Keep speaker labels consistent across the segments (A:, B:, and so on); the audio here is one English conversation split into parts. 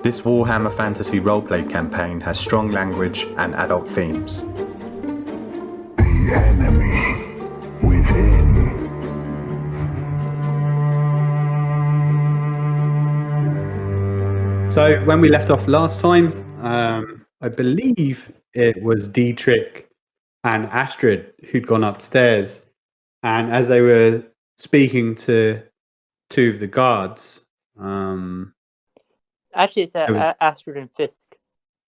A: This Warhammer Fantasy Roleplay campaign has strong language and adult themes.
B: The enemy within.
C: So when we left off last time, I believe it was Dietrich and Astrid who'd gone upstairs, and as they were speaking to two of the guards,
D: Actually, it's Astrid and Fisk.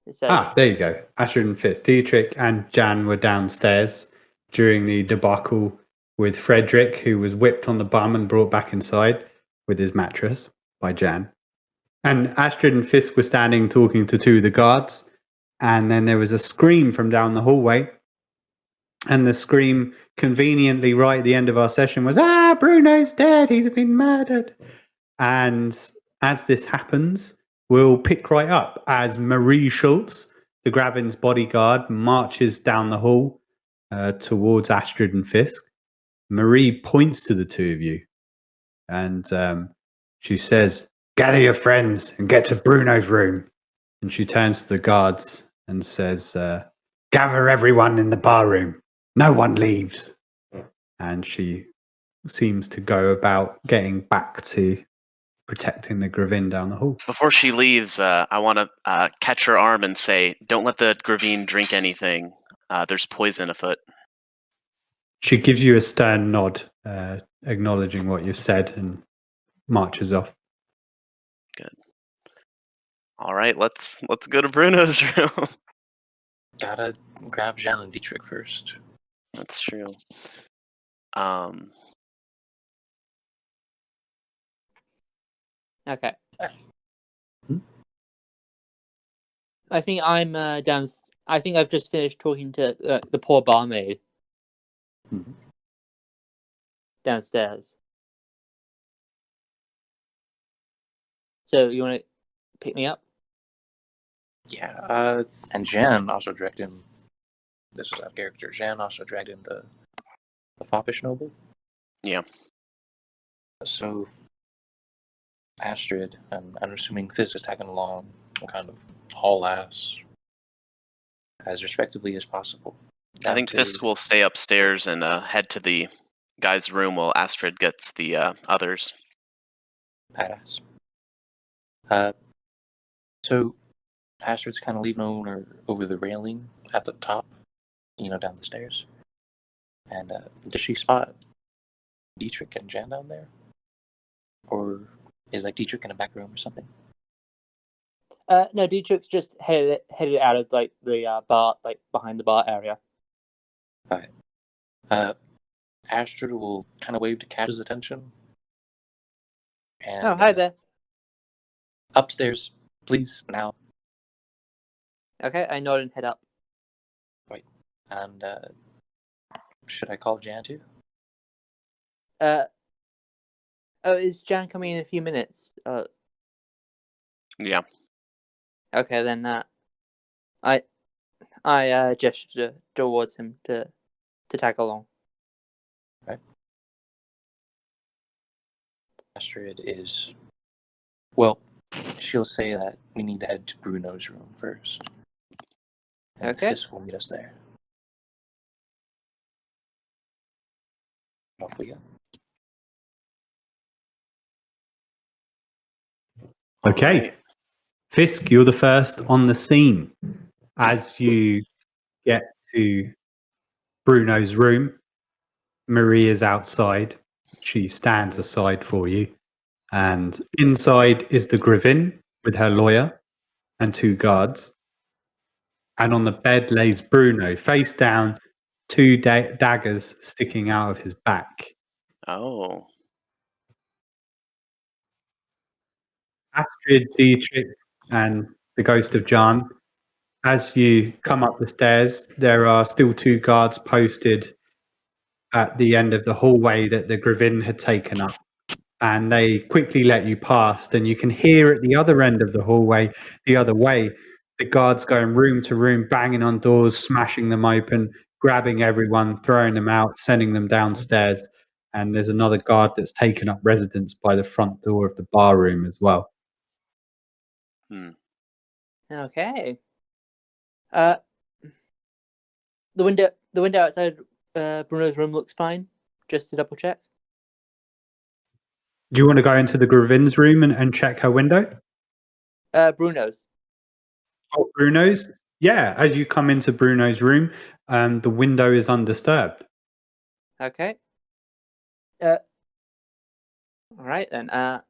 D: It says.
C: there you go. Astrid and Fisk. Dietrich and Jahn were downstairs during the debacle with Frederick, who was whipped on the bum and brought back inside with his mattress by Jahn. And Astrid and Fisk were standing talking to two of the guards. And then there was a scream from down the hallway. And the scream, conveniently right at the end of our session, was, Bruno's dead. He's been murdered. And as this happens, we'll pick right up as Marie Schultz, the Gravin's bodyguard, marches down the hall towards Astrid and Fisk. Marie points to the two of you. And she says, "Gather your friends and get to Bruno's room." And she turns to the guards and says, "Gather everyone in the bar room. No one leaves." And she seems to go about getting back to protecting the Gravin down the hall.
E: Before she leaves, I want to catch her arm and say, "Don't let the Gravin drink anything. There's poison afoot."
C: She gives you a stern nod, acknowledging what you've said, and marches off.
E: Good. All right, let's go to Bruno's room.
F: Gotta grab Jahn and Dietrich first.
E: That's true.
D: Okay.
F: Hmm?
D: I think I'm down. I think I've just finished talking to the poor barmaid
F: Mm-hmm.
D: downstairs. So you want to pick me up?
F: Yeah, and Jahn also dragged in. This is out of character. Jahn also dragged in the foppish noble.
E: Yeah.
F: So Astrid and I'm assuming Fisk is tagging along and kind of haul ass as respectively as possible.
E: I think Fisk will stay upstairs and head to the guy's room while Astrid gets the others.
F: Badass. So Astrid's kind of leaving over the railing at the top, down the stairs. And does she spot Dietrich and Jahn down there? Or is Dietrich in a back room or something?
D: No, Dietrich's just headed out of the bar, behind the bar area.
F: Alright. Astrid will kind of wave to catch his attention. And,
D: Oh, hi there.
F: Upstairs, please, now.
D: Okay, I nod and head up.
F: Right. And should I call Jahn too?
D: Oh, is Jahn coming in a few minutes?
E: Yeah.
D: Okay, then I gesture towards him to tag along.
F: Right. Astrid is... Well, she'll say that we need to head to Bruno's room first. And
D: Okay.
F: Fisk will meet us there. Off we go.
C: Okay. Fisk, you're the first on the scene. As you get to Bruno's room, Marie is outside. She stands aside for you. And inside is the Gravin with her lawyer and two guards. And on the bed lays Bruno, face down, two daggers sticking out of his back.
E: Oh.
C: Astrid, Dietrich, and the ghost of Jahn. As you come up the stairs, there are still two guards posted at the end of the hallway that the Gravin had taken up. And they quickly let you past. And you can hear at the other end of the hallway, the other way, the guards going room to room, banging on doors, smashing them open, grabbing everyone, throwing them out, sending them downstairs. And there's another guard that's taken up residence by the front door of the bar room as well.
D: Okay. The window outside Bruno's room looks fine. Just to double check.
C: Do you want to go into the Gravin's room and check her window?
D: Bruno's.
C: Oh, Bruno's? Yeah, as you come into Bruno's room, the window is undisturbed.
D: Okay. All right then. I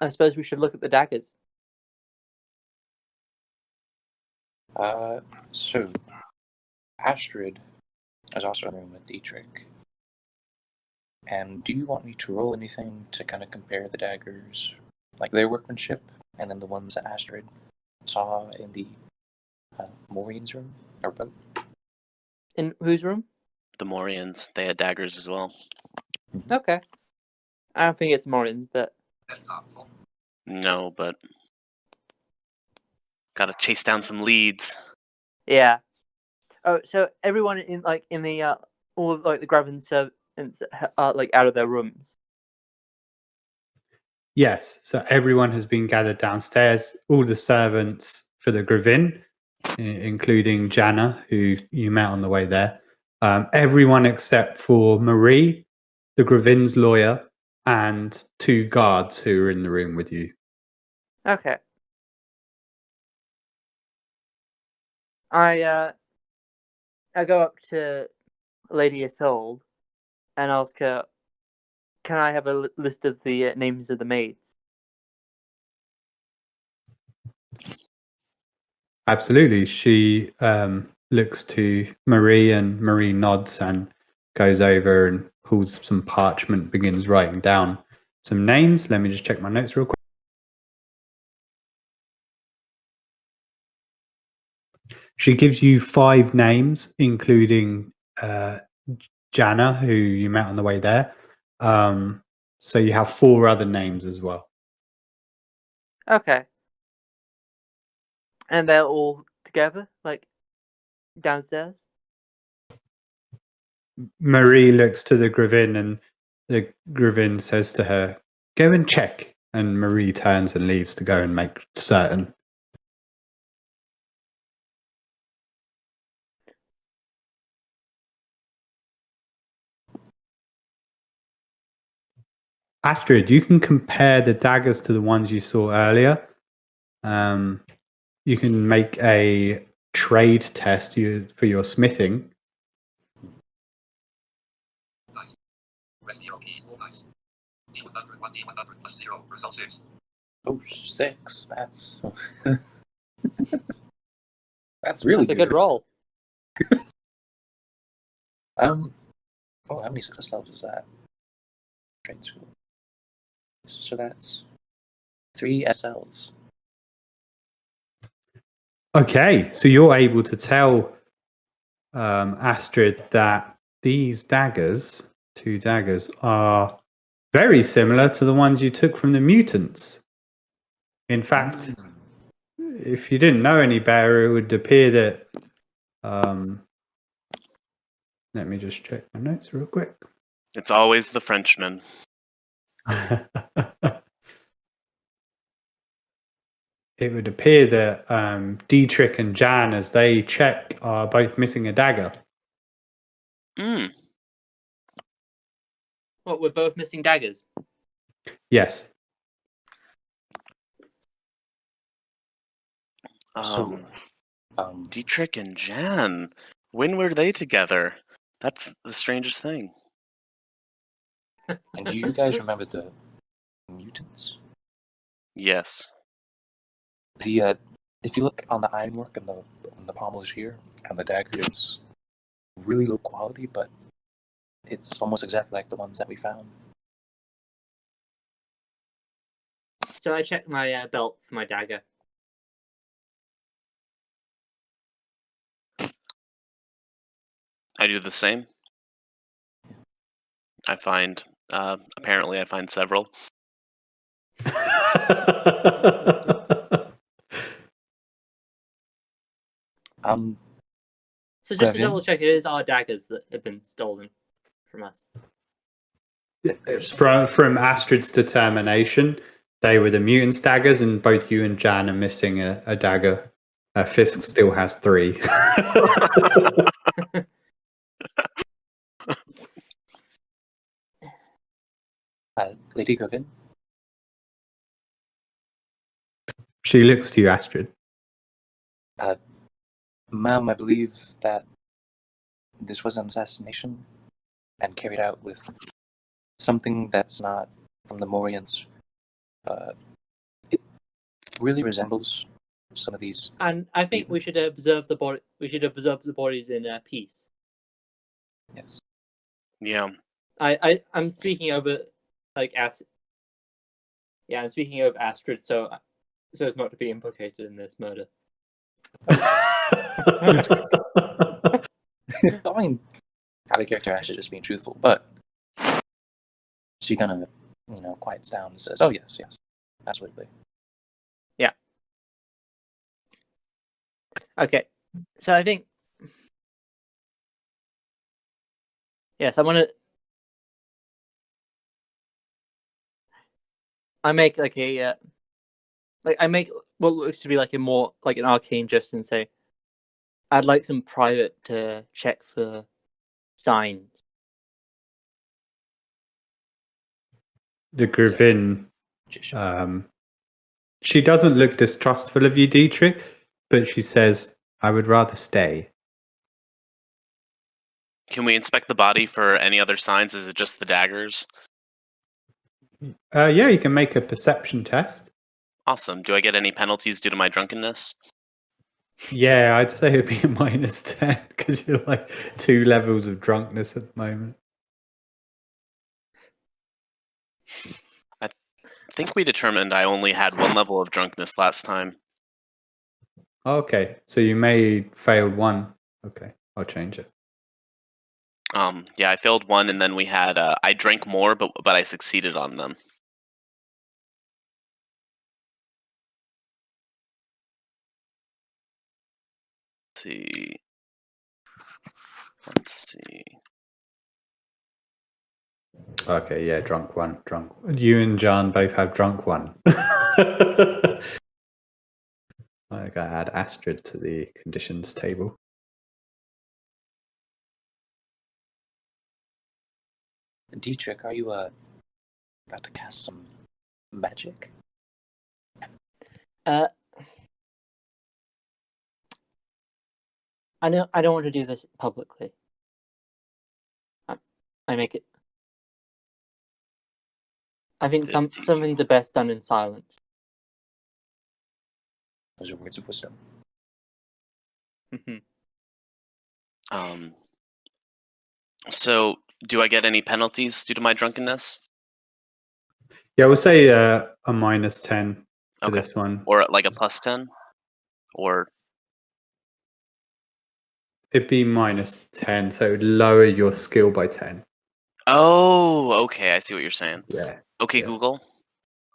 D: suppose we should look at the daggers.
F: So Astrid is also in the room with Dietrich. And do you want me to roll anything to kind of compare the daggers, like their workmanship, and then the ones that Astrid saw in the Maureen's room or boat?
D: In whose room?
E: The Morians, they had daggers as well.
D: Okay. I don't think it's Morton's, but
E: No, but gotta chase down some leads.
D: yeah. Oh, so everyone in the all of the Gravin servants are out of their rooms.
C: Yes, so everyone has been gathered downstairs. All the servants for the Gravin, including Jana, who you met on the way there. Everyone except for Marie, the Gravin's lawyer, and 2 guards who are in the room with you.
D: Okay. I go up to Lady Isolde and ask her, "Can I have a list of the names of the maids?"
C: Absolutely. She looks to Marie, and Marie nods and goes over and pulls some parchment, begins writing down some names. Let me just check my notes real quick. She gives you 5 names, including Jana, who you met on the way there. So you have 4 other names as well.
D: Okay. And they're all together, downstairs?
C: Marie looks to the Gravin, and the Gravin says to her, "Go and check." And Marie turns and leaves to go and make certain. Astrid, you can compare the daggers to the ones you saw earlier. You can make a trade test for your smithing.
F: Oh, 6. That's that's really
D: That's a good roll.
F: Oh, how many success levels is that? Trade school. So that's 3 SLs.
C: Okay, so you're able to tell Astrid that these daggers, 2 daggers, are very similar to the ones you took from the mutants. In fact, if you didn't know any better, it would appear that. Let me just check my notes real quick.
E: It's always the Frenchman.
C: It would appear that Dietrich and Jahn, as they check, are both missing a dagger.
D: What, we're both missing daggers?
C: Yes.
E: Dietrich and Jahn. When were they together? That's the strangest thing.
F: And do you guys remember the mutants?
E: Yes.
F: If you look on the ironwork and the pommels here and the dagger, it's really low quality, but it's almost exactly like the ones that we found.
D: So I check my belt for my dagger.
E: I do the same. I find, apparently I find several.
D: So just to
F: Gravin?
D: double check, it is our daggers that have been stolen from us.
C: From Astrid's determination, They were the mutants' daggers, and both you and Jan are missing a dagger. Fisk still has 3.
F: Lady Gravin?
C: She looks to you, Astrid.
F: Ma'am, I believe that this was an assassination and carried out with something that's not from the Morians. It really resembles some of these.
D: And I think we should observe the body. We should observe the bodies in peace.
F: Yes.
E: Yeah.
D: I'm speaking over I'm speaking over Astrid, so as not to be implicated in this murder.
F: I mean, out of character, Astrid just being truthful, but she kind of, quiets down and says, "Oh yes, absolutely."
D: Yeah. Okay, so I think yes, I want to. I make I make what looks to be like a more like an arcane gesture and say, I'd like some private to check for signs.
C: The Gravin, she doesn't look distrustful of you, Dietrich, but she says, "I would rather stay."
E: Can we inspect the body for any other signs? Is it just the daggers?
C: Yeah, you can make a perception test.
E: Awesome. Do I get any penalties due to my drunkenness?
C: Yeah, I'd say it'd be a -10 because you're like 2 levels of drunkenness at the moment.
E: I think we determined I only had 1 level of drunkenness last time.
C: Okay, so you may failed 1. Okay, I'll change it.
E: Yeah, I failed 1, and then we had I drank more, but I succeeded on them. Let's see.
C: Okay, yeah, drunk 1. You and Jahn both have drunk 1. I gotta add Astrid to the conditions table.
F: Dietrich, are you about to cast some magic?
D: I don't want to do this publicly. I make it. I think some things are best done in silence.
F: Those are words of wisdom.
E: So, do I get any penalties due to my drunkenness?
C: Yeah, we'll say a -10 for this one.
E: Or like a +10? Or
C: It'd be -10, so it would lower your skill by 10.
E: oh, okay, I see what you're saying.
C: Yeah.
E: Okay,
C: Yeah.
E: Google,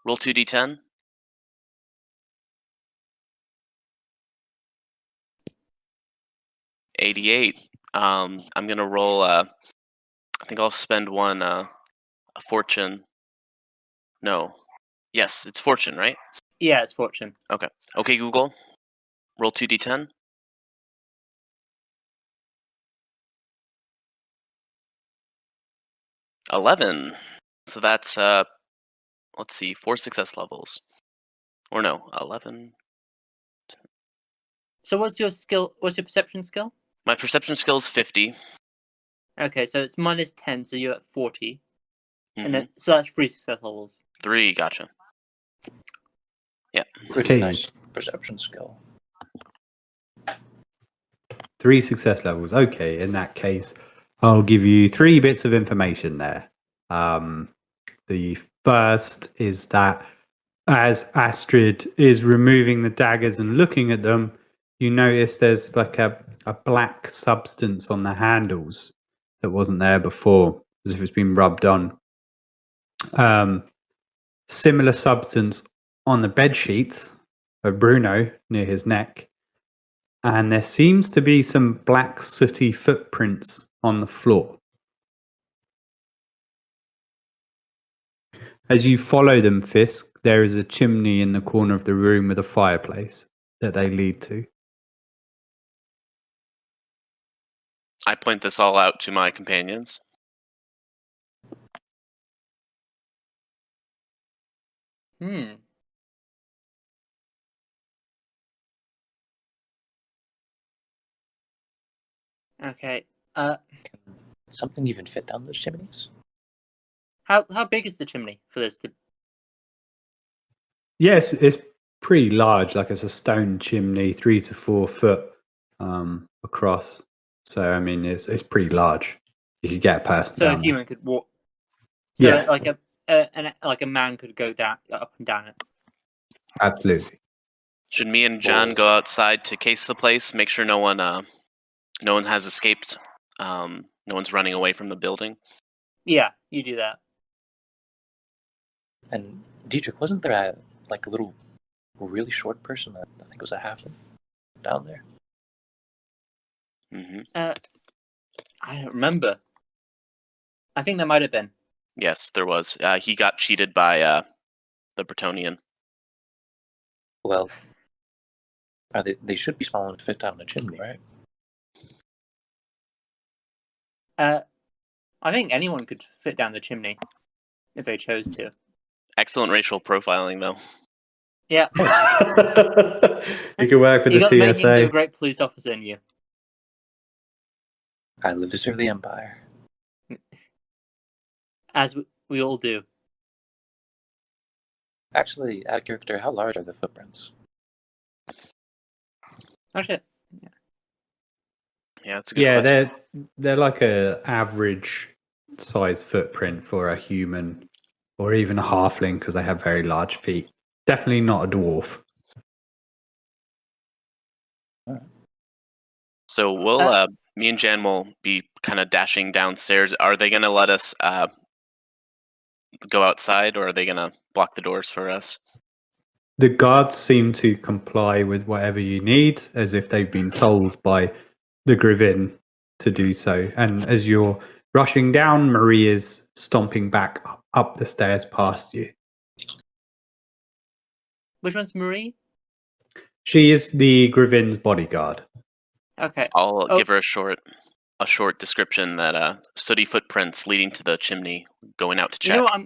E: roll 2d10. $88. I'm gonna roll. I think I'll spend 1 a fortune. No, yes, it's fortune, right?
D: Yeah, it's fortune.
E: Okay, Google, roll 2d10. 11. So that's let's see, 4 success levels. Or no, 11.
D: So what's your skill? What's your perception skill?
E: My perception skill is 50.
D: Okay, so it's -10, so you're at 40,
E: Mhm.
D: and then so that's 3 success levels.
E: 3, gotcha. Yeah.
F: Pretty
C: Okay.
F: nice perception skill.
C: 3 success levels. Okay, in that case, I'll give you 3 bits of information there. The first is that as Astrid is removing the daggers and looking at them, you notice there's like a black substance on the handles that wasn't there before, as if it's been rubbed on. Similar substance on the bed sheets of Bruno near his neck. And there seems to be some black sooty footprints on the floor. As you follow them, Fisk, there is a chimney in the corner of the room with a fireplace that they lead to.
E: I point this all out to my companions.
D: Okay.
F: Something even fit down those chimneys?
D: How big is the chimney for this?
C: Yes, it's pretty large. Like it's a stone chimney, 3 to 4 foot across. So I mean, it's pretty large. You could get a person
D: So a
C: down there.
D: human could walk. So
C: Yeah.
D: like a man could go down up and down it.
C: Absolutely.
E: Should me and John go outside to case the place, make sure no one has escaped, no one's running away from the building?
D: Yeah, you do that.
F: And Dietrich, wasn't there a little really short person that I think was a halfling down there?
E: Mm-hmm.
D: I don't remember. I think there might have been.
E: Yes, there was. He got cheated by the Bretonian.
F: Well, they should be small enough to fit down a chimney, right?
D: I think anyone could fit down the chimney if they chose to.
E: Excellent racial profiling, though.
D: Yeah.
C: You can work with
D: You
C: the
D: got the makings of a
C: TSA.
D: great police officer in you.
F: I live to serve the Empire.
D: As we all do.
F: Actually, out of character, how large are the footprints?
D: Oh shit.
E: Yeah, it's a good question.
C: they're like a average size footprint for a human or even a halfling because they have very large feet. Definitely not a dwarf.
E: So me and Jan will be kind of dashing downstairs. Are they going to let us go outside, or are they going to block the doors for us?
C: The guards seem to comply with whatever you need, as if they've been told by the Gravin to do so. And as you're rushing down, Marie is stomping back up the stairs past you.
D: Which one's Marie?
C: She is the Gravin's bodyguard.
D: Okay.
E: I'll give her a short description that sooty footprints leading to the chimney, going out to check.
D: You know what?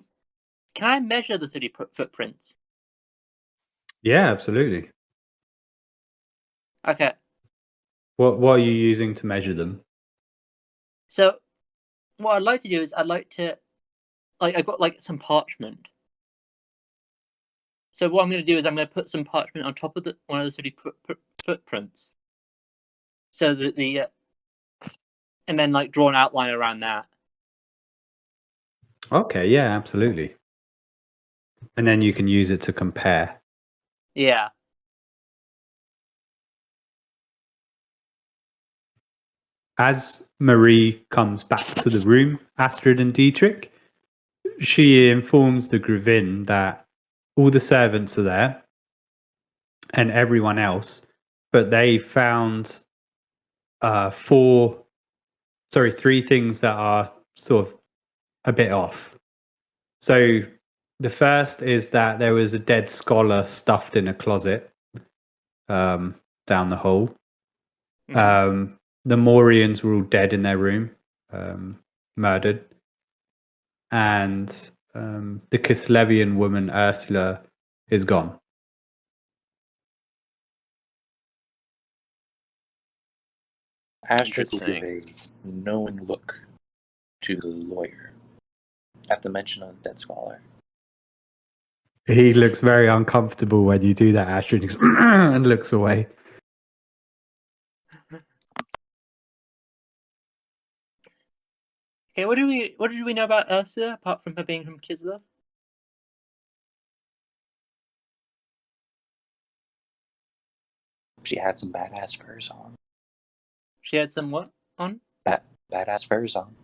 D: Can I measure the city footprints?
C: Yeah, absolutely.
D: Okay.
C: What are you using to measure them?
D: So, what I'd like to do is I've got some parchment. So what I'm going to do is I'm going to put some parchment on top of one of the city footprints. So that and then draw an outline around that.
C: Okay, yeah, absolutely. And then you can use it to compare.
D: Yeah.
C: As Marie comes back to the room, Astrid and Dietrich, she informs the Gravin that all the servants are there and everyone else, but they found three things that are sort of a bit off. So the first is that there was a dead scholar stuffed in a closet down the hall.
D: Mm-hmm.
C: The Morians were all dead in their room, murdered. And the Kislevian woman, Ursula, is gone.
F: Astrid will give a
E: Interesting.
F: knowing look to the lawyer at the mention of the dead scholar.
C: He looks very uncomfortable when you do that, Astrid, and looks away.
D: Okay, what did we know about Ursula apart from her being from Kislev?
F: She had some badass furs on.
D: She had some what on?
F: Badass furs on.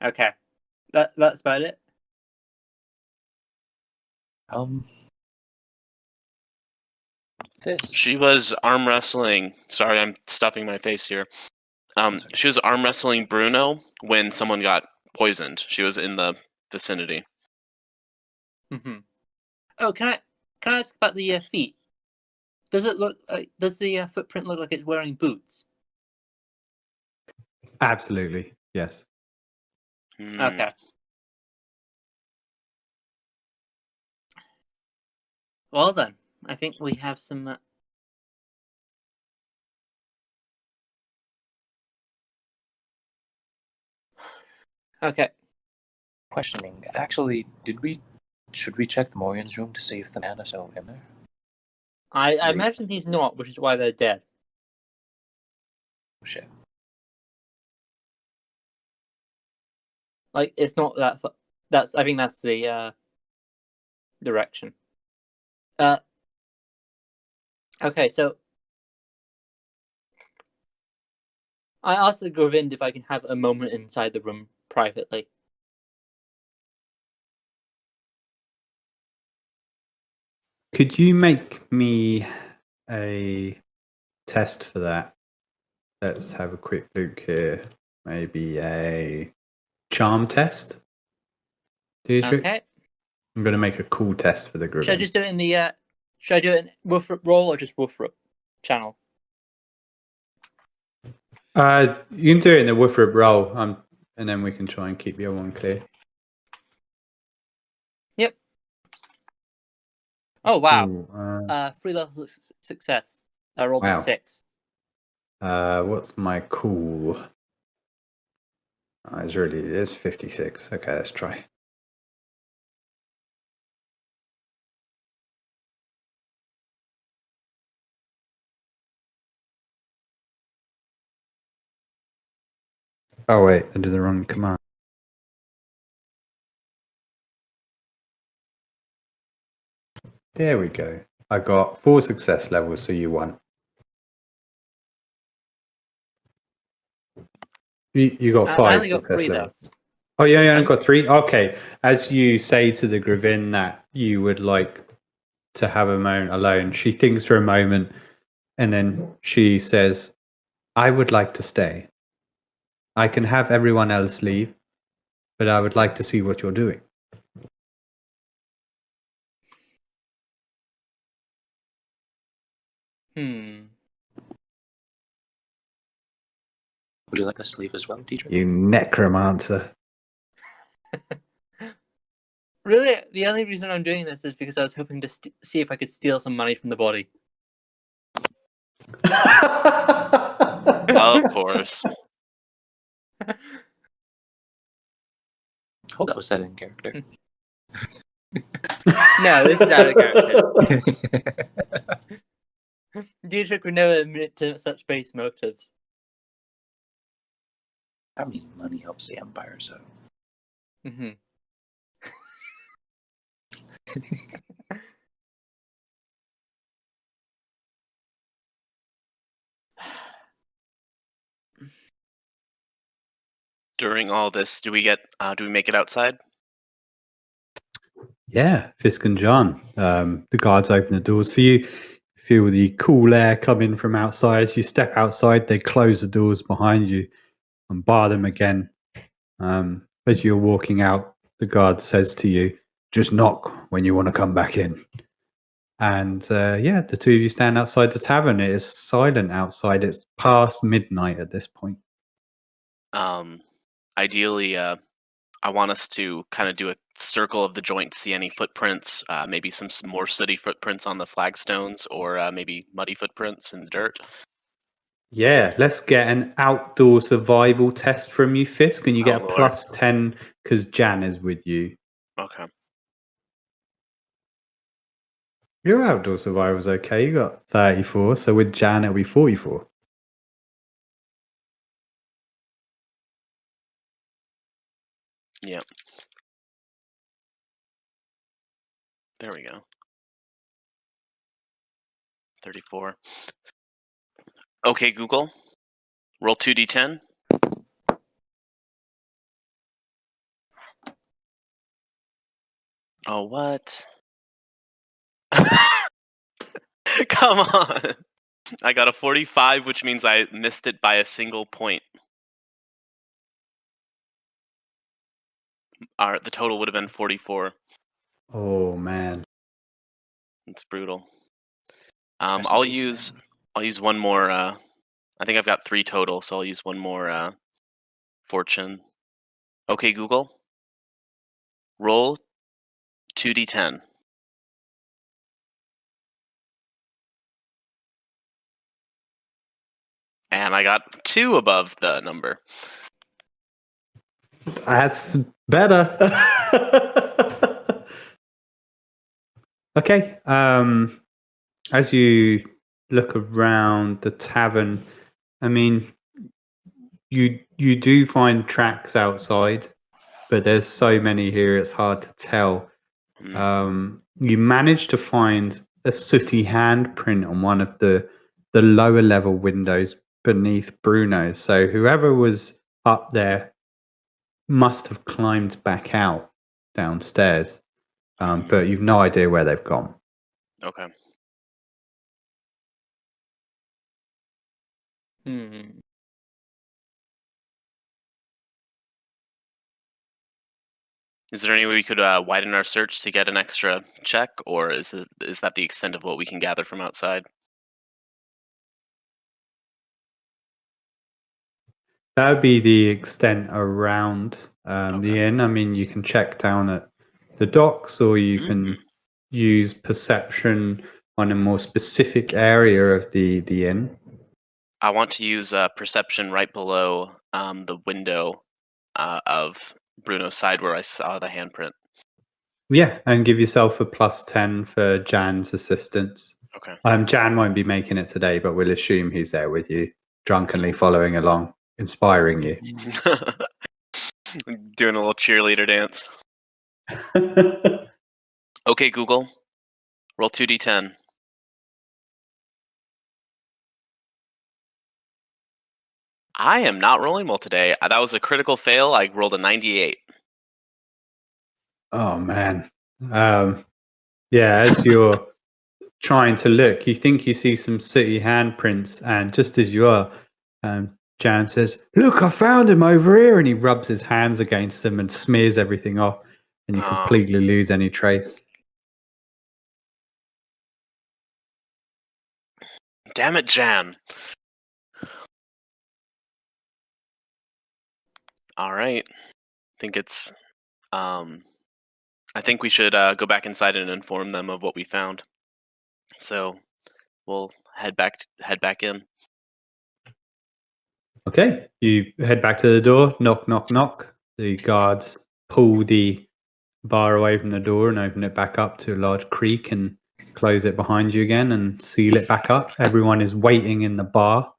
D: Okay, that's about it.
F: This.
E: She was arm wrestling. Sorry, I'm stuffing my face here. She was arm wrestling Bruno when someone got poisoned. She was in the vicinity.
D: Mm-hmm. Oh, can I ask about the feet? Does it look like? Does the footprint look like it's wearing boots?
C: Absolutely, yes.
D: Okay. Well then, I think we have some. Okay.
F: Questioning. Actually, should we check the Morian's room to see if the man is still in there?
D: I imagine he's not, which is why they're dead.
F: Oh, shit.
D: Like, it's not that. I think that's the direction. Okay, so I asked the Gravin if I can have a moment inside the room privately.
C: Could you make me a test for that? Let's have a quick look here. Maybe a charm test. Dietrich?
D: Okay.
C: I'm going to make a cool test for the group.
D: Should I just do it in the? Should I do it in Wolfrup roll or just Wolfrup channel?
C: You can do it in the Wolfrup roll, and then we can try and keep the other one clear.
D: Yep. Oh wow!
C: Ooh,
D: 3 levels of success. I rolled a
C: Wow.
D: 6.
C: What's my cool? It's 56. Okay, let's try. Oh wait, I did the wrong command. There we go. I got 4 success levels, so you won. You got 5
D: I only got
C: success
D: 3
C: levels.
D: though.
C: Oh, yeah, you only got 3? Okay. As you say to the Gravin that you would like to have a moment alone, she thinks for a moment and then she says, I would like to stay. I can have everyone else leave, but I would like to see what you're doing.
F: Would you like us to leave as well, Dietrich?
C: You necromancer.
D: Really, the only reason I'm doing this is because I was hoping to see if I could steal some money from the body.
E: Of course.
F: Oh, that was said in character.
D: No, this is out of character. Dietrich would never admit to such base motives.
F: I mean, money helps the Empire, so.
D: Mm-hmm.
E: During all this, do we make it outside?
C: Yeah, Fisk and Jahn. The guards open the doors for you. Feel the cool air coming from outside. As you step outside, they close the doors behind you and bar them again. As you're walking out, the guard says to you, just knock when you want to come back in. And the two of you stand outside the tavern. It is silent outside. It's past midnight at this point.
E: Ideally, I want us to kind of do a circle of the joint to see any footprints, maybe some more sooty footprints on the flagstones, or maybe muddy footprints in the dirt.
C: Yeah, let's get an outdoor survival test from you, Fisk, and you get a
E: Lord.
C: plus 10 because Jan is with you.
E: Okay.
C: Your outdoor survival's okay. You got 34, so with Jan it'll be 44.
E: Yep. There we go. 34. Okay, Google. Roll 2d10. Oh, what? Come on. I got a 45, which means I missed it by a single point. The total would have been 44.
C: Oh man.
E: It's brutal.
F: Rest in
E: I'll
F: peace,
E: use
F: man.
E: one more. I think I've got 3 total, so I'll use one more fortune. Okay, Google, roll 2d10. And I got 2 above the number.
C: That's better. Okay. As you look around the tavern, I mean, you do find tracks outside, but there's so many here it's hard to tell. You manage to find a sooty handprint on one of the lower level windows beneath Bruno's. So whoever was up there must have climbed back out downstairs, but you've no idea where they've gone.
E: Okay.
D: Hmm.
E: Is there any way we could widen our search to get an extra check, or is that the extent of what we can gather from outside?
C: That would be the extent around the
E: Okay.
C: inn. I mean, you can check down at the docks, or you can use perception on a more specific area of the inn.
E: I want to use perception right below the window of Bruno's side where I saw the handprint.
C: Yeah, and give yourself a +10 for Jan's assistance.
E: Okay.
C: Jan won't be making it today, but we'll assume he's there with you, drunkenly following along, inspiring you.
E: Doing a little cheerleader dance. Okay, Google, roll 2d10. I am not rolling well today. That was a critical fail. I rolled a 98.
C: Oh man. Yeah, as you're trying to look, you think you see some city handprints, and just as you are, Jan says, "Look, I found him over here," and he rubs his hands against them and smears everything off, and you
E: Oh.
C: completely lose any trace.
E: Damn it, Jan. All right. I think we should go back inside and inform them of what we found. So we'll head back in.
C: Okay, you head back to the door, knock, knock, knock. The guards pull the bar away from the door and open it back up to a large creak and close it behind you again and seal it back up. Everyone is waiting in the bar.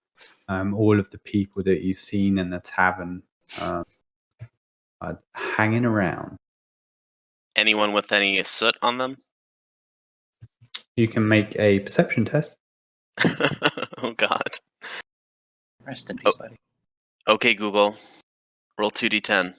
C: All of the people that you've seen in the tavern are hanging around.
E: Anyone with any soot on them?
C: You can make a perception test.
E: Oh, God.
F: Rest in peace, buddy.
E: Okay, Google, roll 2d10.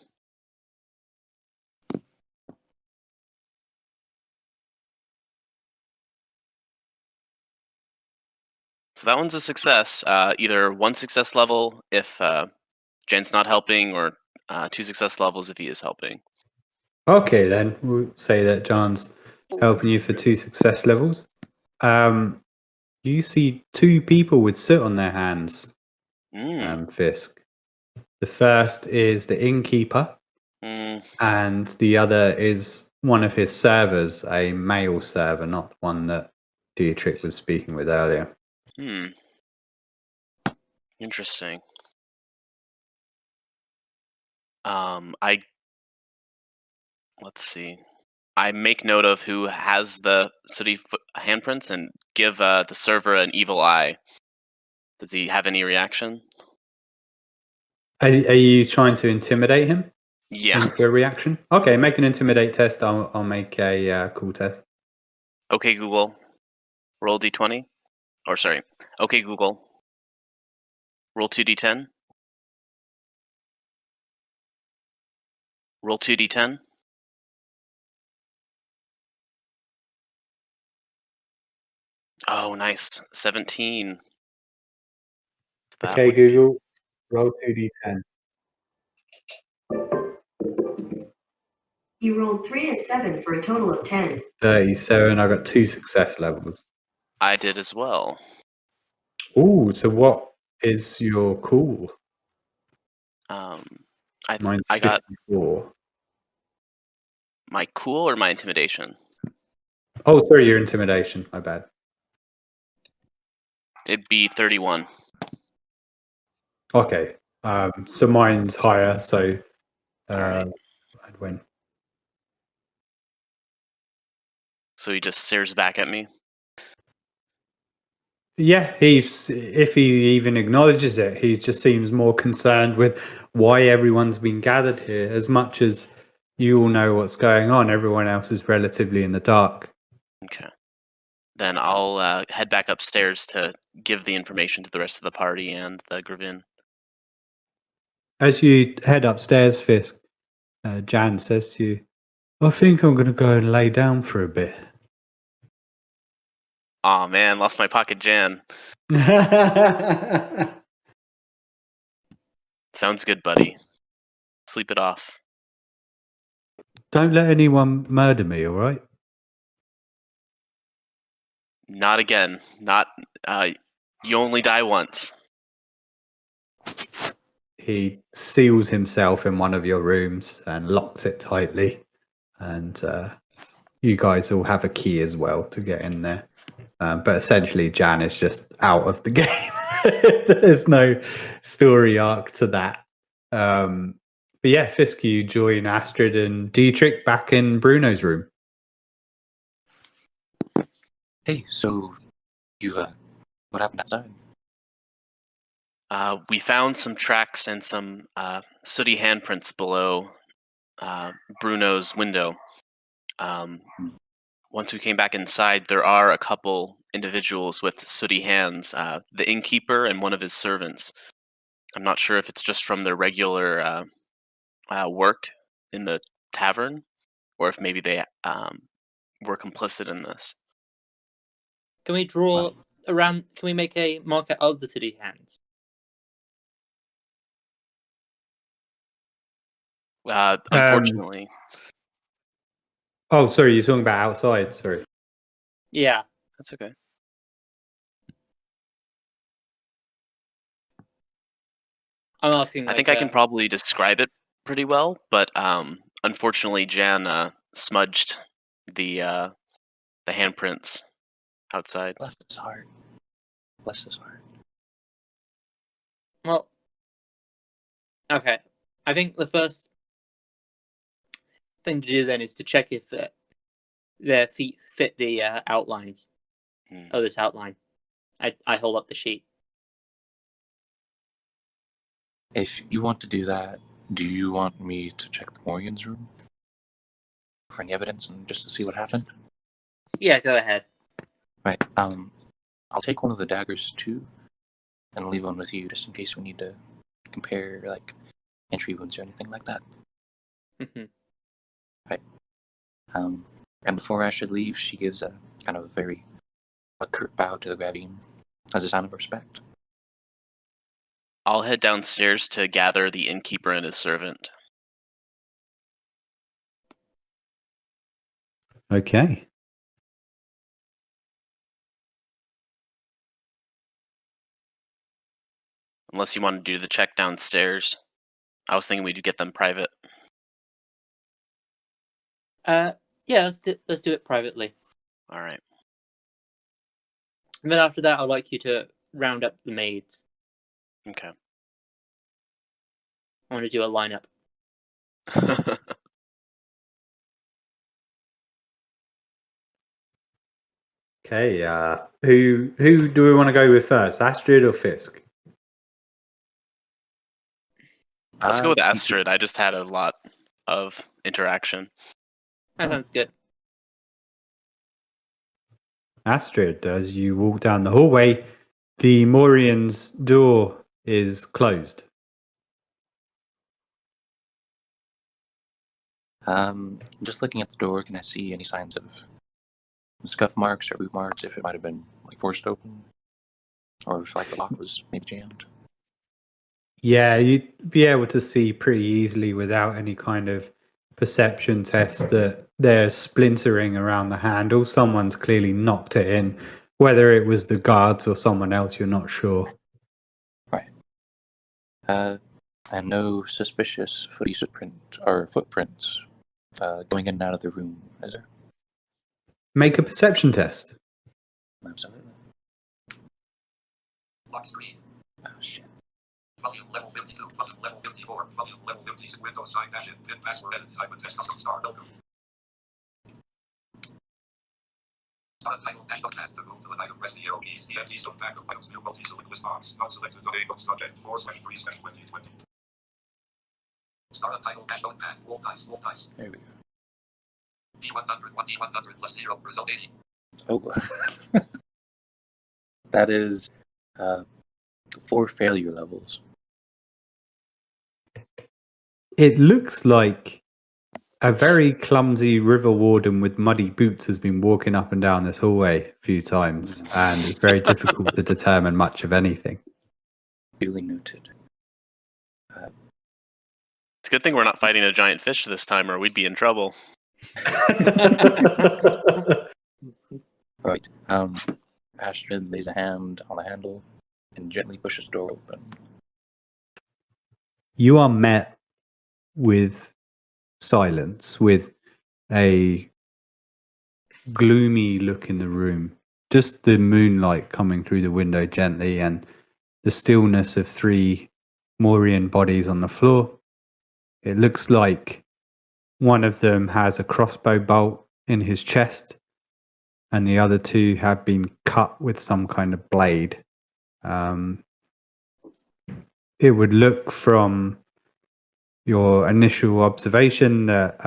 E: So that one's a success. Either 1 success level if Jen's not helping, or 2 success levels if he is helping.
C: Okay, then we'll say that John's helping you for 2 success levels. You see 2 people with soot on their hands, Fisk. The first is the innkeeper, and the other is one of his servers, a male server, not one that Dietrich was speaking with earlier.
E: Interesting. Let's see. I make note of who has the sooty handprints and give the server an evil eye. Does he have any reaction?
C: Are you trying to intimidate him?
E: Yeah.
C: Into a reaction? Okay, make an intimidate test. I'll make a cool test.
E: Okay, Google, roll d20. Or sorry. Okay, Google, roll 2d10. Roll 2d10. Oh, nice. 17. That
C: Okay,
E: would be-
C: Google, roll 2d10.
G: You rolled 3 and 7 for a total of 10.
C: 37. I got 2 success levels.
E: I did as well.
C: Ooh, so what is your cool? Mine's
E: I got
C: 54.
E: my cool or my intimidation.
C: Oh, sorry, your intimidation. My bad.
E: It'd be 31.
C: Okay. So mine's higher, so
E: Alright.
C: I'd win.
E: So he just stares back at me.
C: Yeah, if he even acknowledges it, he just seems more concerned with why everyone's been gathered here. As much as you all know what's going on, everyone else is relatively in the dark.
E: Okay. Then I'll head back upstairs to give the information to the rest of the party and the Gravin.
C: As you head upstairs, Fisk, Jan says to you, I think I'm going to go and lay down for a bit.
E: Aw, man, lost my pocket Jan. Sounds good, buddy. Sleep it off.
C: Don't let anyone murder me, all right?
E: Not again. Not. You only die once.
C: He seals himself in one of your rooms and locks it tightly. And you guys all have a key as well to get in there. But essentially, Jan is just out of the game. There's no story arc to that. But yeah, Fisk, you join Astrid and Dietrich back in Bruno's room.
F: Hey, so you've what happened outside?
E: We found some tracks and some sooty handprints below Bruno's window. Once we came back inside, there are a couple individuals with sooty hands, the innkeeper and one of his servants. I'm not sure if it's just from their regular work in the tavern, or if maybe they were complicit in this.
D: Can we draw around? Can we make a marker of the city hands?
E: Unfortunately.
C: Oh, sorry, you're talking about outside. Sorry.
D: Yeah.
E: That's okay.
D: I'm asking.
E: I think I can probably describe it pretty well, but unfortunately, Jan smudged the handprints outside.
F: Bless his heart. Bless his heart.
D: Well, okay. I think the first thing to do then is to check if their feet fit the outlines of this outline. I hold up the sheet.
F: If you want to do that, do you want me to check the Morgan's room for any evidence and just to see what happened?
D: Yeah, go ahead.
F: Right. I'll take one of the daggers too, and leave one with you just in case we need to compare like entry wounds or anything like that.
D: Mm-hmm.
F: Right. And before Astrid leaves, she gives a kind of a curt bow to the Gravin as a sign of respect.
E: I'll head downstairs to gather the innkeeper and his servant.
C: Okay.
E: Unless you want to do the check downstairs. I was thinking we'd get them private.
D: Yeah, let's do it privately.
E: All right.
D: And then after that, I'd like you to round up the maids.
E: Okay.
D: I want to do a lineup.
C: Okay. Who do we want to go with first, Astrid or Fisk?
E: Let's go with Astrid. I just had a lot of interaction.
D: That sounds good.
C: Astrid, as you walk down the hallway, the Morian's door is closed.
F: Just looking at the door, can I see any signs of scuff marks or boot marks, if it might have been like forced open, or if like the lock was maybe jammed?
C: Yeah, you'd be able to see pretty easily without any kind of perception test that they're splintering around the handle. Someone's clearly knocked it in. Whether it was the guards or someone else, you're not sure.
F: Right. And no suspicious footprints going in and out of the room, is there?
C: Make a perception test.
F: Absolutely.
H: Lock screen.
F: Oh shit.
H: Volume level 52. Volume level 54. Volume level 56. Windows sign dash in. Pin password edit. Type and test custom star logo. Untitled dash dot to move to an item. Press the arrow keys. EFT sub back of items. New multi-select list box. Not selected. The name of subject 4/3/2020. Star untitled dash dot pad. Wall dice. Wall dice.
F: There we go.
H: D100. 1D100 plus 0. Result 80.
F: Oh. That is 4 failure levels.
C: It looks like a very clumsy river warden with muddy boots has been walking up and down this hallway a few times, and it's very difficult to determine much of anything.
F: Duly noted.
E: It's a good thing we're not fighting a giant fish this time, or we'd be in trouble.
F: Right. Astrid lays a hand on the handle and gently pushes the door open.
C: You are met with silence, with a gloomy look in the room. Just the moonlight coming through the window gently, and the stillness of 3 Maurian bodies on the floor. It looks like one of them has a crossbow bolt in his chest, and the other 2 have been cut with some kind of blade. It would look from your initial observation that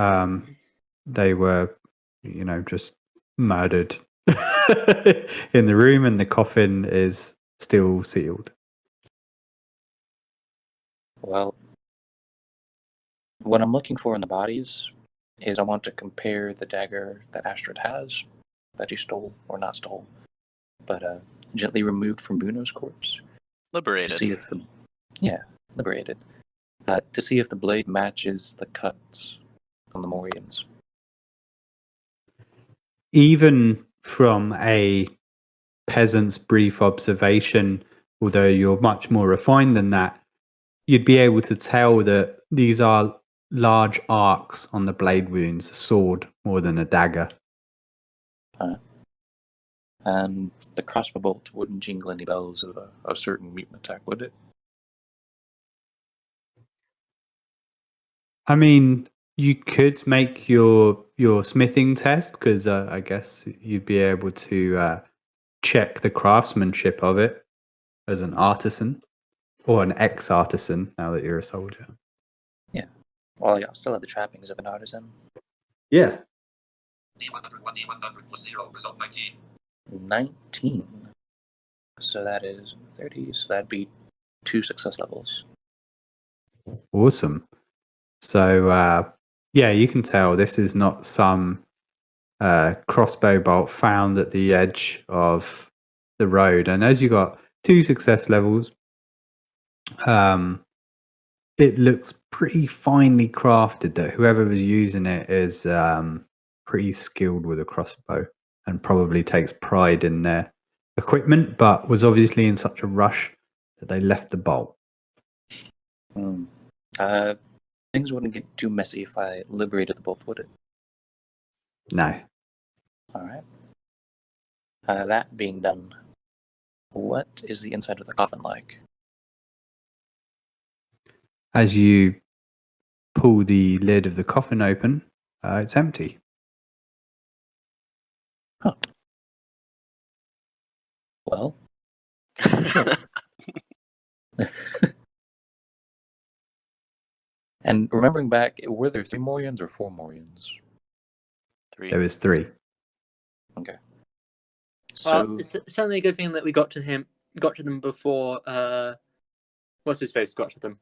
C: they were, just murdered in the room, and the coffin is still sealed.
F: Well, what I'm looking for in the bodies is I want to compare the dagger that Astrid has, that she stole, or not stole, but gently removed from Bruno's corpse.
E: Liberated.
F: To see if the... Yeah, liberated. To see if the blade matches the cuts on the Morians.
C: Even from a peasant's brief observation, although you're much more refined than that, you'd be able to tell that these are large arcs on the blade wounds, a sword more than a dagger.
F: And the crossbow bolt wouldn't jingle any bells of a certain mutant attack, would it?
C: I mean, you could make your smithing test, because I guess you'd be able to check the craftsmanship of it as an artisan, or an ex-artisan now that you're a soldier.
F: Yeah. Well, I still have the trappings of an artisan.
C: Yeah.
H: D100. 1D100 plus 0. Result 19.
F: 19. So that is 30. So that'd be 2 success levels.
C: Awesome. So, yeah, you can tell this is not some crossbow bolt found at the edge of the road. And as you got 2 success levels, it looks pretty finely crafted, that whoever was using it is pretty skilled with a crossbow and probably takes pride in their equipment, but was obviously in such a rush that they left the bolt.
F: Things wouldn't get too messy if I liberated the bolt, would it?
C: No.
F: Alright. That being done, what is the inside of the coffin like?
C: As you pull the lid of the coffin open, it's empty.
F: Huh. Well. And remembering back, were there 3 Morians or 4 Morians?
E: 3.
C: There was 3.
F: Okay.
D: Well, it's certainly a good thing that we got to them before. What's his face got to them?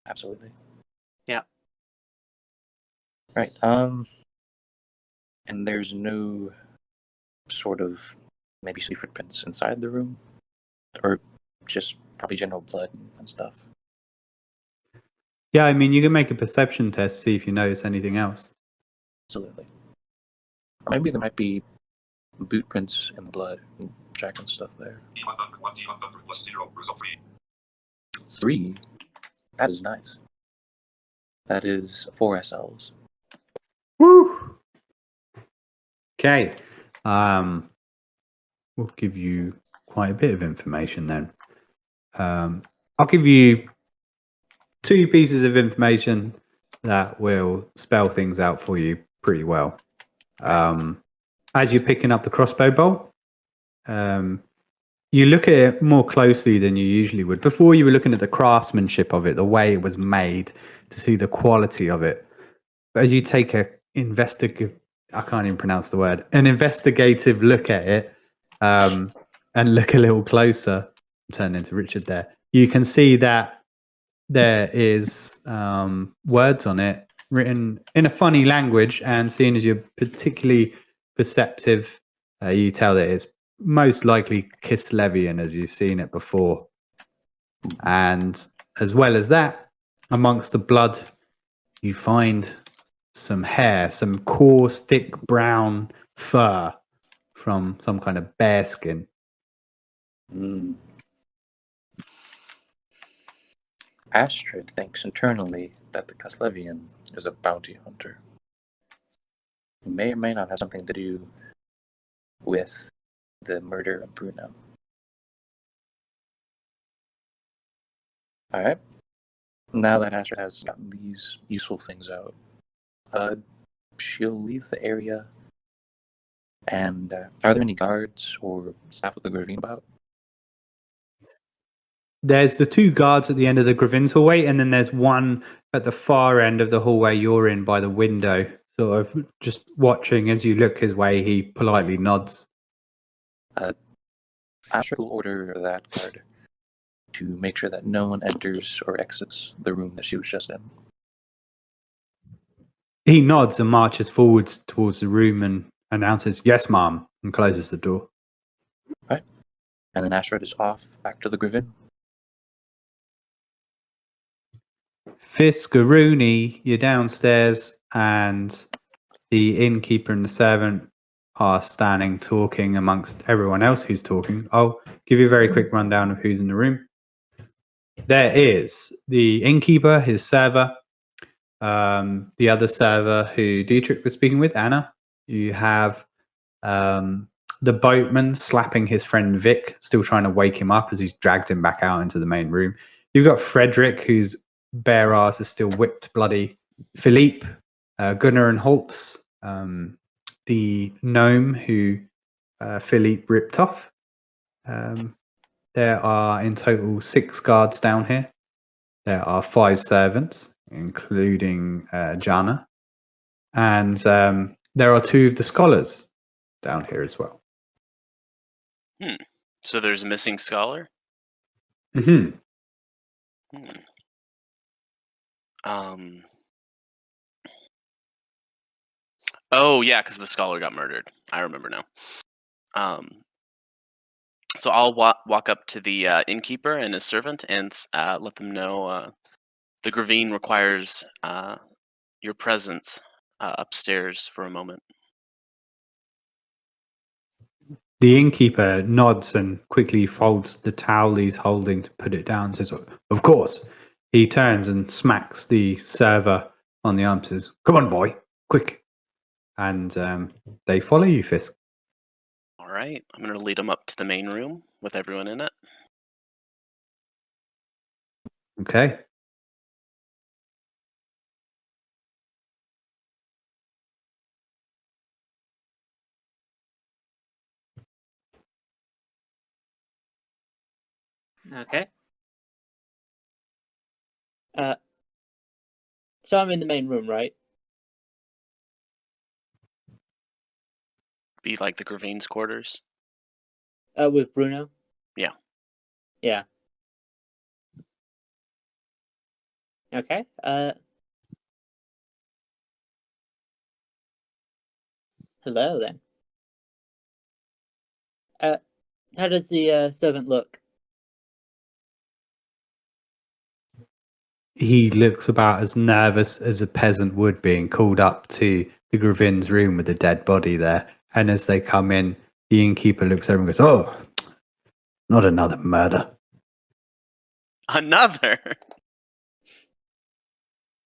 F: Absolutely.
D: Yeah.
F: Right. And there's no sort of maybe see footprints inside the room, or just probably general blood and stuff.
C: Yeah, I mean, you can make a perception test, see if you notice anything else.
F: Absolutely. Or maybe there might be boot prints in the blood and jack and stuff there.
H: D100, 1D100 plus 0, result 3.
F: 3? That is nice. That is 4 SLs.
C: Woo! Okay. We'll give you quite a bit of information then. I'll give you 2 pieces of information that will spell things out for you pretty well. As you're picking up the crossbow bolt, you look at it more closely than you usually would. Before, you were looking at the craftsmanship of it, the way it was made, to see the quality of it. But as you take a I can't even pronounce the word, an investigative look at it, and look a little closer, I'm turning into Richard there, you can see that there is words on it written in a funny language, and seeing as you're particularly perceptive, you tell that it's most likely Kislevian, as you've seen it before. And as well as that, amongst the blood, you find some hair, some coarse, thick brown fur from some kind of bear skin.
F: Astrid thinks internally that the Kislevian is a bounty hunter. Who may or may not have something to do with the murder of Bruno. Alright. Now that Astrid has gotten these useful things out, she'll leave the area. And are there any guards or staff with the Gravin about?
C: There's the 2 guards at the end of the Gravin's hallway, and then there's one at the far end of the hallway you're in by the window, sort of just watching. As you look his way, he politely nods.
F: Astrid will order that guard to make sure that no one enters or exits the room that she was just in.
C: He nods and marches forwards towards the room and announces, "Yes, ma'am," and closes the door.
F: Right. And then Astrid is off back to the Gravin.
C: Fisk, Rooney, you're downstairs, and the innkeeper and the servant are standing talking amongst everyone else who's talking. I'll give you a very quick rundown of who's in the room. There is the innkeeper, his server, the other server who Dietrich was speaking with, Anna. You have the boatman slapping his friend Vic, still trying to wake him up as he's dragged him back out into the main room. You've got Frederick, whose bare ass is still whipped bloody. Philippe, Gunnar and Holtz, the gnome who Philippe ripped off. There are in total 6 guards down here. There are 5 servants, including Jahn. And there are 2 of the scholars down here as well.
E: So there's a missing scholar?
C: Mm-hmm.
E: Oh yeah, because the scholar got murdered. I remember now. So I'll walk up to the innkeeper and his servant and let them know the Gravin requires your presence upstairs for a moment.
C: The innkeeper nods and quickly folds the towel he's holding to put it down and says, "Of course." He turns and smacks the server on the arm and says, "Come on, boy, quick." And they follow you, Fisk.
E: All right, I'm going to lead them up to the main room with everyone in it.
C: Okay.
D: Okay. So I'm in the main room, right?
E: Be like the Gravin's quarters.
D: With Bruno?
E: Yeah.
D: Yeah. Okay. Hello then. How does the servant look?
C: he looks about as nervous as a peasant would being called up to the Gravin's room with a dead body there. And as they come in, the innkeeper looks over and goes, "Oh, not another murder."
E: Another.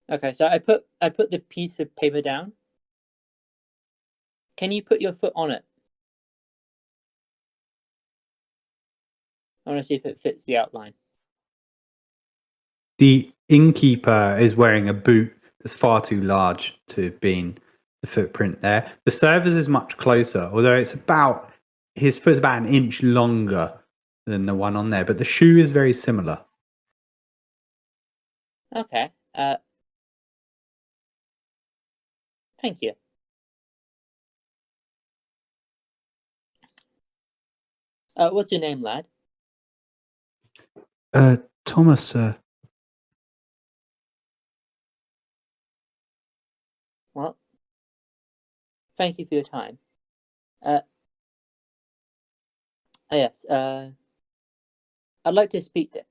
D: Okay, so I put the piece of paper down. Can you put your foot on it? I want to see if it fits the outline.
C: The innkeeper is wearing a boot that's far too large to have been the footprint there. The server's is much closer, although his foot's about an inch longer than the one on there, but the shoe is very similar.
D: Okay. Thank you. What's your name, lad?
C: Thomas, sir.
D: Well, thank you for your time. Yes. I'd like to speak to.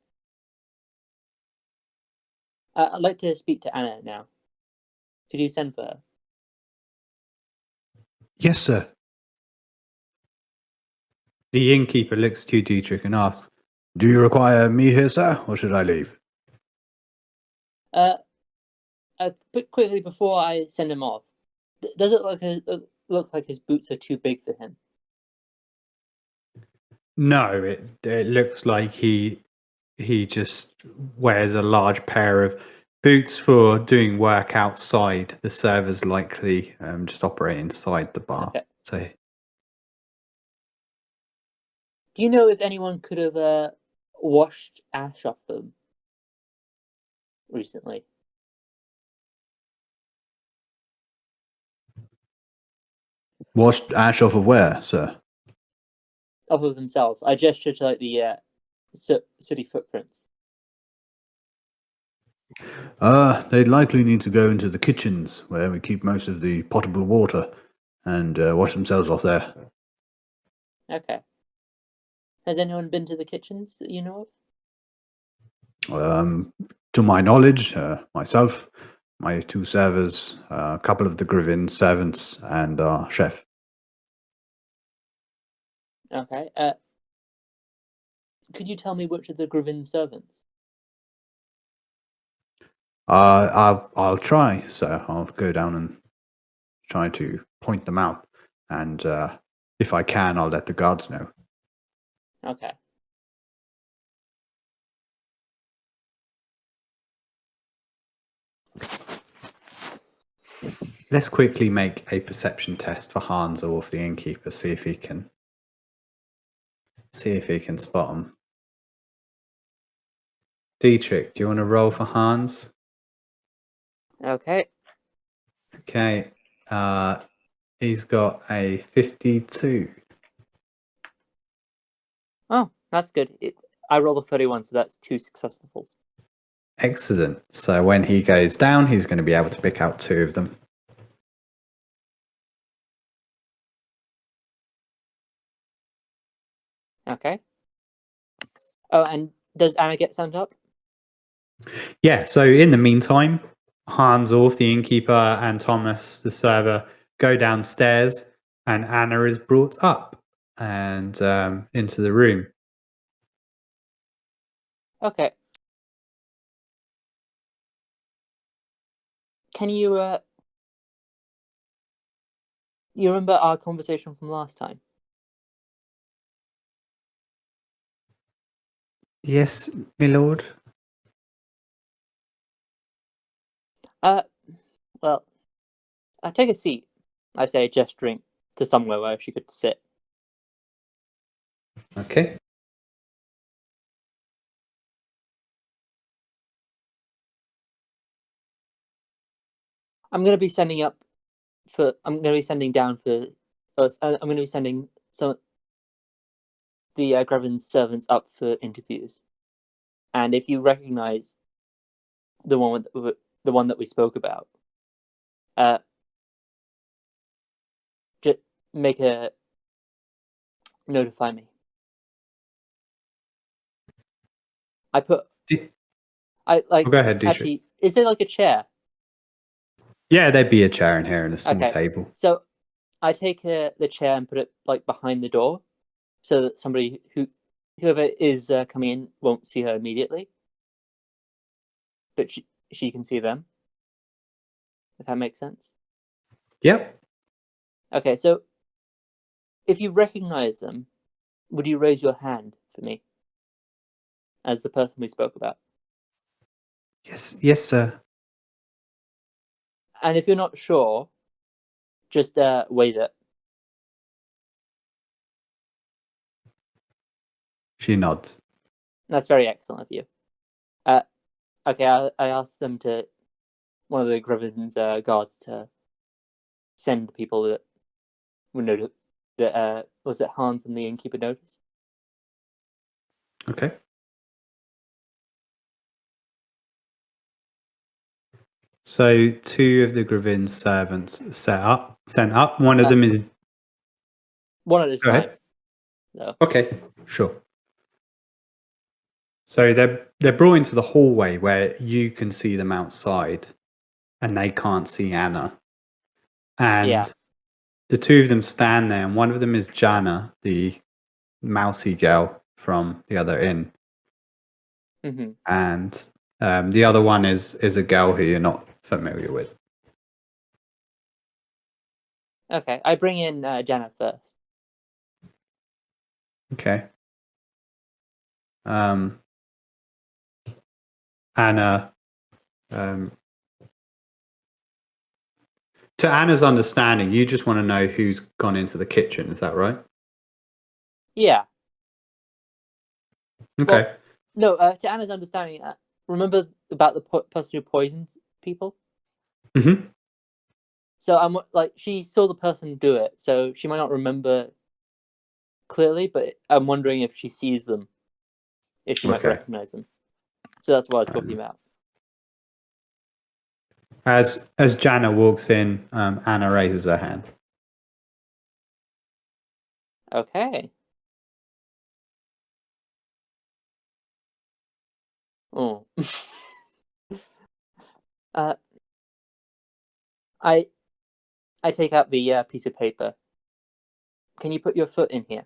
D: I'd like to speak to Anna now. Could you send for her?
C: Yes, sir. The innkeeper looks to Dietrich and asks, "Do you require me here, sir, or should I leave?"
D: But quickly before I send him off, does it look like his boots are too big for him?
C: No, it looks like he just wears a large pair of boots for doing work outside. The servers likely just operate inside the bar.
D: Okay.
C: So,
D: Do you know if anyone could have washed ash off them recently?
C: washed ash off of where, sir?
D: Off of themselves. I gesture to like the sooty footprints.
C: They'd likely need to go into the kitchens where we keep most of the potable water and wash themselves off there.
D: Okay. Has anyone been to the kitchens that you know of?
C: To my knowledge, myself, my two servers, a couple of the Gravin servants, and our chef.
D: Okay. Could you tell me which of the Gravin servants?
C: I'll try, so I'll go down and try to point them out, and if I can, I'll let the guards know.
D: Okay.
C: Let's quickly make a perception test for Hanzo off the innkeeper, see if he can spot him. Dietrich, do you want to roll for Hans?
D: Okay.
C: Okay. He's got a 52.
D: Oh, that's good. I rolled a 31, so that's 2 successes.
C: Excellent. So when he goes down, he's going to be able to pick out 2 of them.
D: Okay. Oh, and does Anna get sent up?
C: Yeah, so in the meantime, Hans Orff, the innkeeper, and Thomas, the server, go downstairs, and Anna is brought up and into the room.
D: Okay. Can you you remember our conversation from last time?
C: Yes, my lord.
D: Well, take a seat. I say, gesturing to somewhere where she could sit.
C: Okay.
D: I'm going to be sending down for. I'm going to be sending some the Gravin servants up for interviews, and if you recognize the one that we spoke about, just notify me. I like.
C: Oh, go ahead, Dietrich.
D: Actually, is there like a chair?
C: Yeah, there'd be a chair in here and a small
D: Okay.
C: table.
D: So I take the chair and put it like behind the door, so that whoever is coming in won't see her immediately, but she can see them. If that makes sense.
C: Yep.
D: Okay, so if you recognize them, would you raise your hand for me as the person we spoke about?
C: Yes, sir.
D: And if you're not sure, just wave it.
C: She nods.
D: That's very excellent of you. Okay, I asked them to, one of the Gravin's guards to send the people that were noted, that was it Hans and the innkeeper noticed?
C: Okay. So 2 of the Gravin's servants sent up. One of them is...
D: One at a
C: Go
D: time.
C: ahead.
D: No.
C: Okay, sure. So they're brought into the hallway where you can see them outside, and they can't see Anna. And
D: Yeah.
C: the 2 of them stand there, and one of them is Jana, the mousy girl from the other inn,
D: Mm-hmm.
C: and the other one is a girl who you're not familiar with.
D: Okay, I bring in Janet first.
C: Okay. Anna. To Anna's understanding, you just want to know who's gone into the kitchen. Is that right?
D: Yeah.
C: Okay.
D: Well, no, to Anna's understanding, remember about the person who poisoned people?
C: Mm-hmm.
D: So I'm like, she saw the person do it, so she might not remember clearly, but I'm wondering if she sees them, if she might
C: Okay.
D: recognize them. So that's what I was talking about.
C: As Jana walks in, Anna raises her hand.
D: Okay. Oh. I take out the piece of paper. Can you put your foot in here?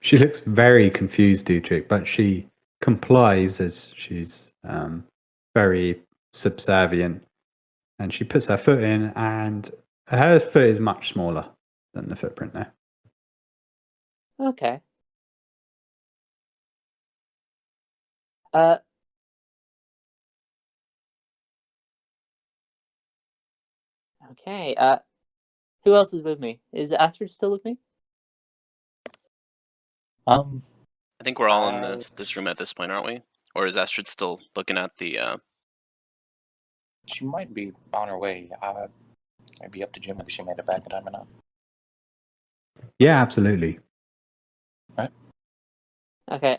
C: She looks very confused, Dietrich, but she complies as she's very subservient. And she puts her foot in, and her foot is much smaller than the footprint there.
D: Okay. Okay. Who else is with me? Is Astrid still with me?
E: I think we're all in this room at this point, aren't we? Or is Astrid still looking at the...
F: She might be on her way. It'd be up to Jim if she made it back in time or not.
C: Yeah, absolutely.
F: Right.
D: Okay.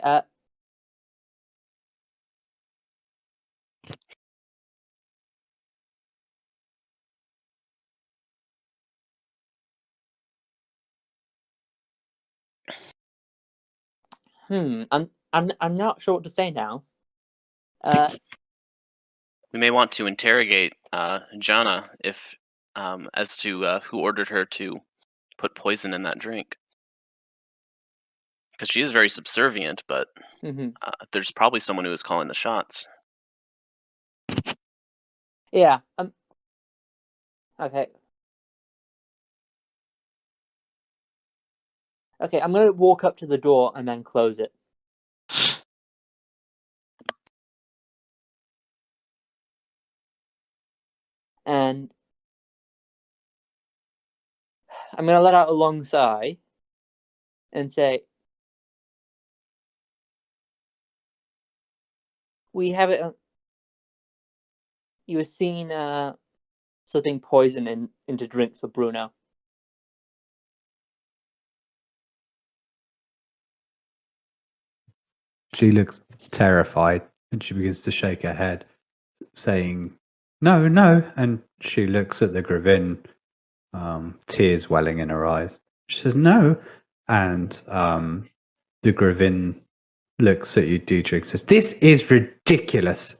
D: I'm not sure what to say now.
E: We may want to interrogate Jana if as to who ordered her to put poison in that drink. Because she is very subservient, but there's probably someone who is calling the shots.
D: Yeah. Okay. Okay, I'm gonna walk up to the door and then close it. And I'm gonna let out a long sigh and say, "We have it. You have seen slipping poison into drinks for Bruno."
C: She looks terrified, and she begins to shake her head, saying, "No, no." And she looks at the Gravin, tears welling in her eyes. She says, "No." And the Gravin looks at you, Dietrich, says, "This is ridiculous."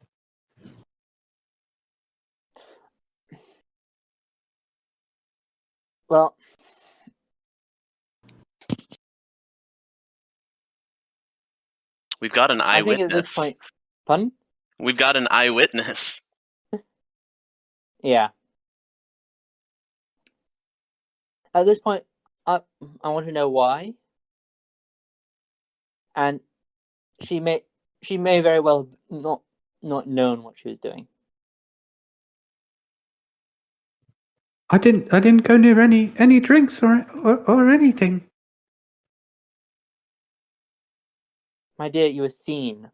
D: Well,
E: We've got an
D: I think at this
E: eyewitness.
D: point, pardon?
E: We've got an eyewitness.
D: Yeah. At this point, I want to know why. And she may very well not known what she was doing.
C: I didn't go near any drinks or anything.
D: My dear, you were seen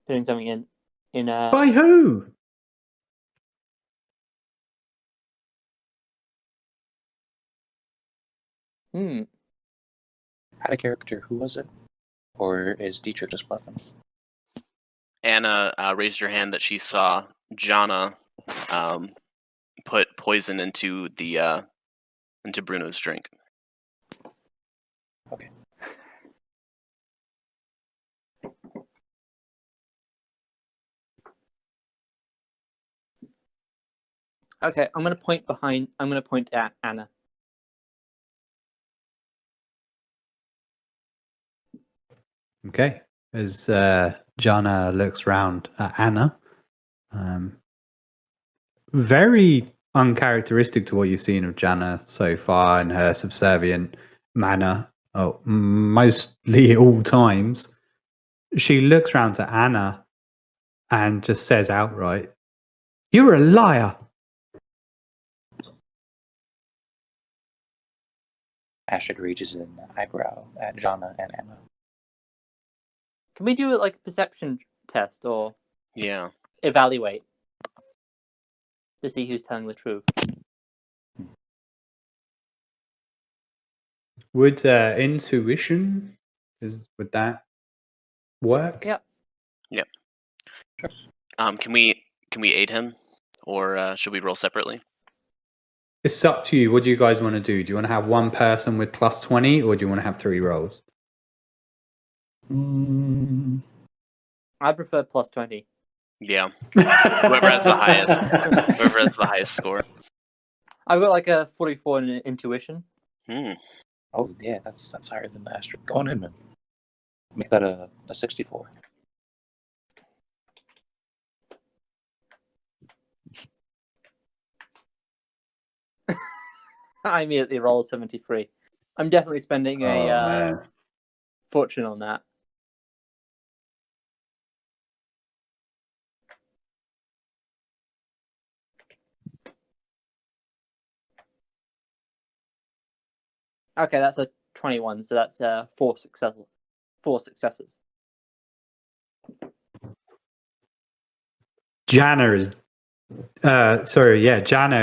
D: putting something in a.
C: By who?
F: Out of character, who was it? Or is Dietrich just bluffing?
E: Anna raised her hand that she saw Jahn put poison into Bruno's drink.
F: Okay.
D: Okay, I'm going to point at Anna.
C: Okay. As Jana looks round at Anna, very uncharacteristic to what you've seen of Jana so far in her subservient manner, mostly at all times. She looks round to Anna and just says outright, "You're a liar."
F: Astrid raises an eyebrow at Jana and Anna.
D: Can we do it like a perception test or
E: Yeah.
D: evaluate to see who's telling the truth?
C: Would intuition would that work?
D: Yep.
E: Yep. Sure. Can we aid him, or should we roll separately?
C: It's up to you. What do you guys want to do? Do you want to have one person with plus 20, or do you want to have 3 rolls?
D: I prefer plus 20.
E: Yeah. Whoever has the highest score.
D: I've got like a 44 in intuition.
F: Oh yeah, that's higher than Astrid. Go on in, man. Make that a 64.
D: I immediately roll 73. I'm definitely spending a fortune on that. Okay, that's a 21, so that's 4 successes.
C: Jana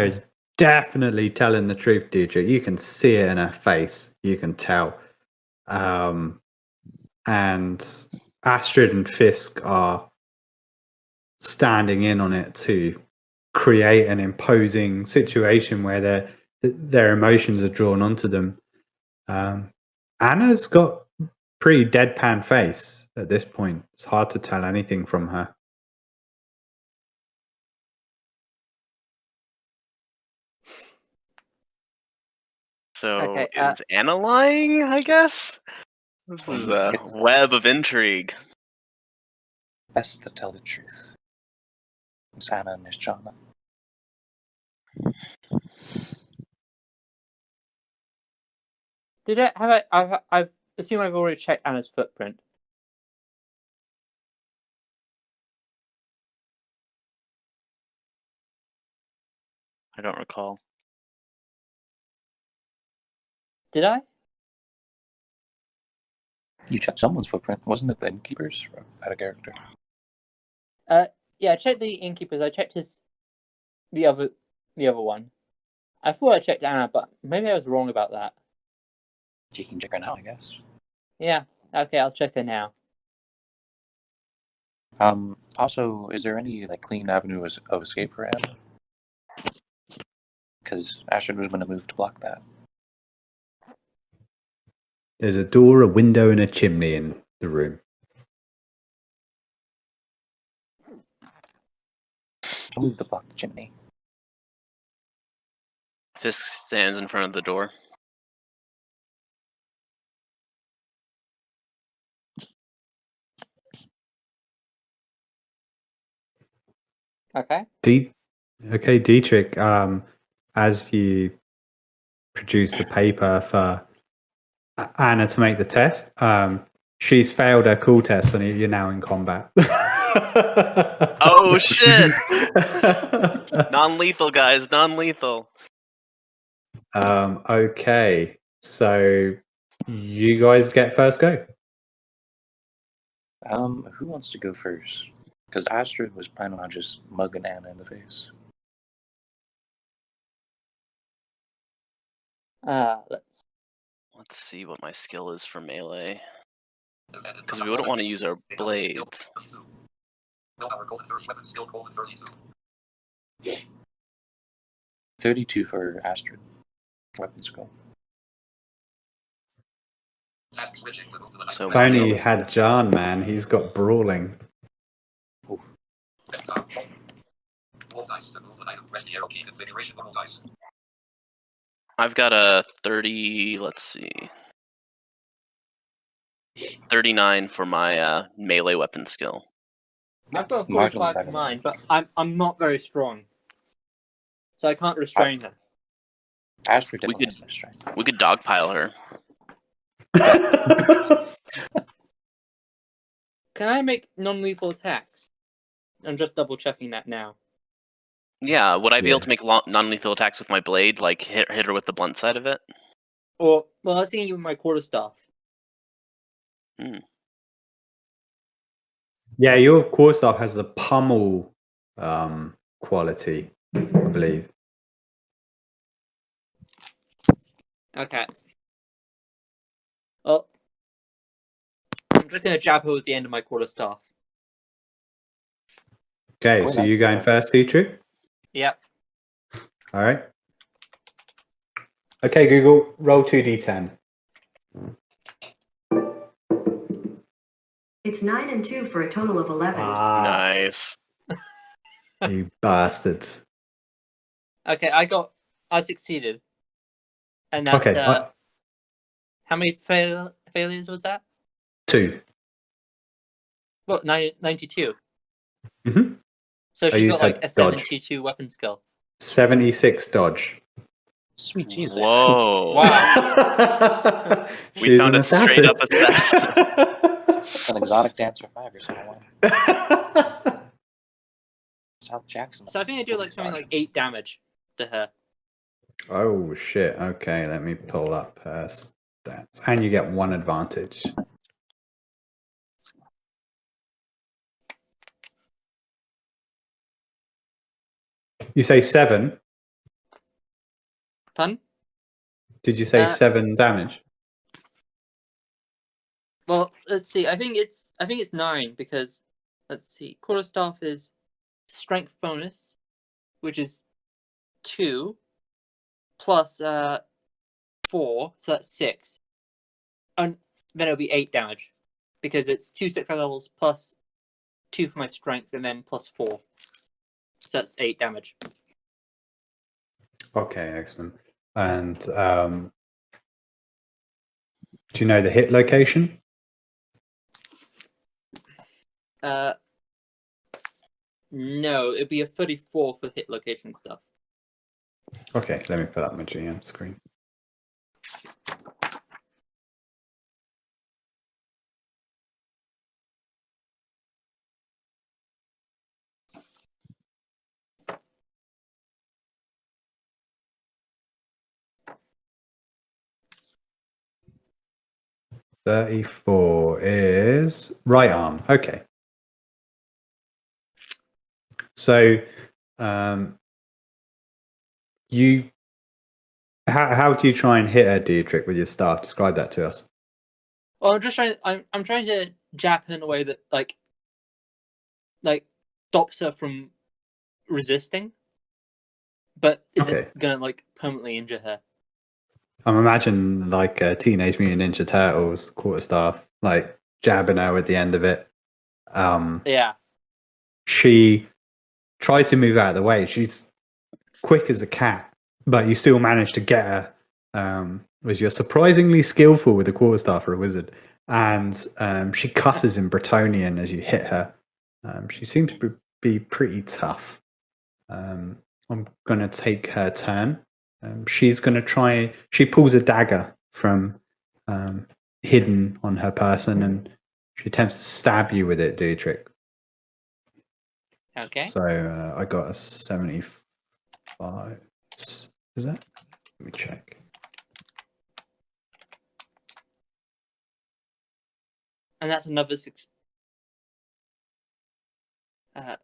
C: is definitely telling the truth, Dietrich. You can see it in her face. You can tell. And Astrid and Fisk are standing in on it to create an imposing situation where their emotions are drawn onto them. Anna's got pretty deadpan face at this point. It's hard to tell anything from her.
E: So
D: Okay,
E: is Anna lying, I guess? This is a web of intrigue.
F: Best to tell the truth. It's Anna and Miss Jana.
D: I've assumed I've already checked Anna's footprint.
E: I don't recall.
D: Did I?
F: You checked someone's footprint, wasn't it? The innkeeper's? Out of character.
D: Yeah, I checked the innkeeper's. I checked the other one. I thought I checked Anna, but maybe I was wrong about that.
F: You can check her now, I guess.
D: Yeah. Okay, I'll check her now.
F: Also, is there any clean avenue of escape for Anna? Because Astrid was going to move to block that.
C: There's a door, a window, and a chimney in the room.
F: I'll move the block the chimney.
E: Fisk stands in front of the door.
D: Okay.
C: Okay, Dietrich, as you produce the paper for Anna to make the test, she's failed her cool test and you're now in combat.
E: Oh, shit! Non-lethal, guys, non-lethal.
C: Okay, so you guys get first go.
F: Who wants to go first? Because Astrid was planning on just mugging Anna in the face.
D: Let's.
E: Let's see what my skill is for melee. Because we wouldn't want to use our blades.
H: Willpower, colon 30, weapon skill, colon 32.
F: 32 for Astrid. Weapon skill.
H: Task switching to move to the
E: So
C: If only you had Jahn, man. He's got brawling.
H: desktop. Roll dice to move the item. Press the arrow key configuration. Roll dice.
E: I've got a 30, let's see. 39 for my melee weapon skill.
D: I've got a
F: Marginally
D: 45
F: better
D: for
F: than
D: mine, but I'm not very strong, so I can't restrain her.
F: Astrid
E: We
F: definitely
E: could-
F: has no strength.
E: We could dogpile her.
D: Can I make non-lethal attacks? I'm just double checking that now.
E: Yeah, would I be able
C: Yeah.
E: to make non-lethal attacks with my blade, like hit her with the blunt side of it?
D: Or well, I was thinking with my quarterstaff.
C: Yeah, your quarterstaff has the pummel quality, I believe.
D: Okay. Well, I'm just gonna jab her with the end of my quarterstaff.
C: Okay,
F: Oh,
C: so
F: that's
C: you going
F: fair.
C: first, Dietrich?
D: Yep.
C: All right. Okay, Google, roll 2d10.
G: It's 9 and 2 for a total of 11.
E: Nice.
C: You bastards.
D: Okay, I succeeded. And that's
C: Okay,
D: how many failures was that?
C: 2.
D: Well, 92.
C: Mm-hmm.
D: So
C: I
D: she's
C: used
D: got like
C: her
D: a
C: dodge.
D: 72 weapon skill.
C: 76 dodge.
F: Sweet Jesus.
E: Whoa.
D: Wow.
E: We
C: She's
E: found
C: an
E: a straight up assassin.
F: An exotic dancer 5 or something. South Jackson.
D: So I think I do like something like 8 damage to her.
C: Oh shit. Okay, let me pull up her stats. And you get 1 advantage. You say 7?
D: Pardon?
C: Did you say 7 damage?
D: Well, let's see. I think it's 9 because let's see. Quarterstaff is strength bonus, which is 2 plus 4, so that's 6. And then it'll be 8 damage because it's 2 6 levels plus 2 for my strength and then plus 4. So that's 8 damage.
C: Okay, excellent. And do you know the hit location?
D: No, it'd be a 34 for hit location stuff.
C: Okay, let me put up my GM screen. $34 is right arm. Okay. So, you how do you try and hit her, Dietrich, with your staff? Describe that to us.
D: Well, I'm just trying. I'm trying to jab her in a way that like stops her from resisting, but isn't gonna like permanently injure her.
C: I'm imagining like a Teenage Mutant Ninja Turtles quarterstaff, like jabbing her at the end of it.
D: Yeah.
C: She try to move out of the way. She's quick as a cat, but you still manage to get her. Was you're surprisingly skillful with a quarterstaff for a wizard, and she cusses in Bretonnian as you hit her. She seems to be pretty tough. I'm going to take her turn. She's going to try. She pulls a dagger from hidden on her person, and she attempts to stab you with it, Dietrich.
D: Okay.
C: So I got a 75. Is that? Let me check.
D: And that's another 6. One.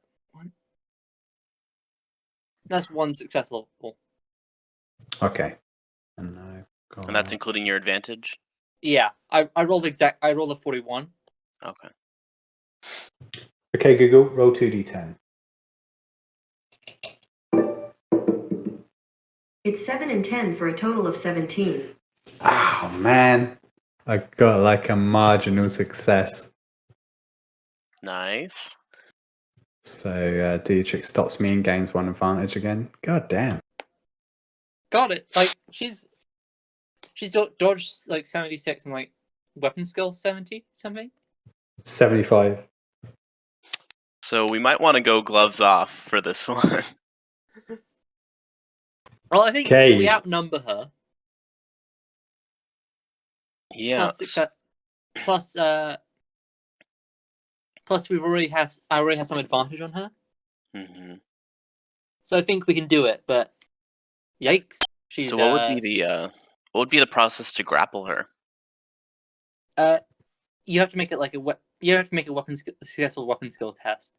D: That's one successful.
C: Okay. And
E: And that's including your advantage?
D: Yeah, I rolled I rolled a 41.
E: Okay.
C: Okay, Google, roll 2d10.
G: It's 7 and 10 for a total of 17.
C: Oh, man. I got like a marginal success.
E: Nice.
C: So Dietrich stops me and gains 1 advantage again. God damn.
D: Got it. Like she's dodged like 76 and like weapon skill 70 something.
C: 75.
E: So we might want to go gloves off for this one.
D: Well, I think
C: Okay.
D: we outnumber her.
E: Yeah.
D: Plus I already have some advantage on her.
E: Mm-hmm.
D: So I think we can do it, but yikes. She's
E: So what would be the process to grapple her?
D: you have to make it like a successful weapon skill test.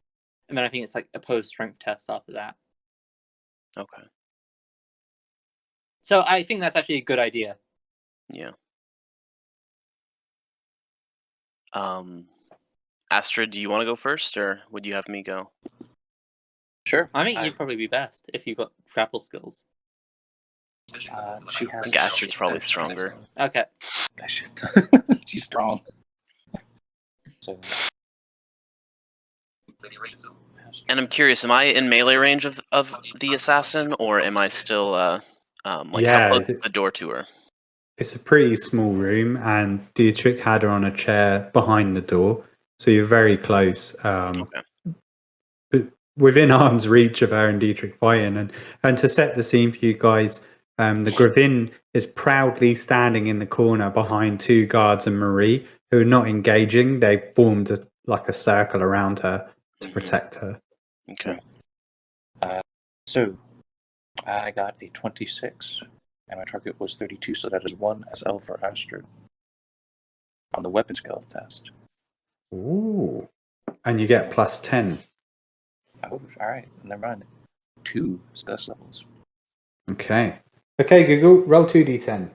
D: And then I think it's like opposed strength test after that.
E: Okay.
D: So I think that's actually a good idea.
E: Yeah. Astrid, do you want to go first, or would you have me go?
F: Sure.
D: I think you'd probably be best if you got grapple skills.
F: She has.
E: I think Astrid's probably stronger.
D: Okay.
F: She's strong. So.
E: And I'm curious, am I in melee range of the assassin, or am I still how close is the door to her?
C: It's a pretty small room, and Dietrich had her on a chair behind the door, so you're very close.
E: Okay.
C: Within arm's reach of her and Dietrich fighting. And to set the scene for you guys, the Gravin is proudly standing in the corner behind 2 guards and Marie, who are not engaging. They've formed a circle around her to protect her.
E: Okay.
F: So, I got a 26, and my target was 32, so that is 1 SL for Astrid on the weapon skill test.
C: Ooh. And you get plus 10.
F: Oh, all right. Never mind. 2 success levels.
C: Okay. Okay, Google, roll 2d10.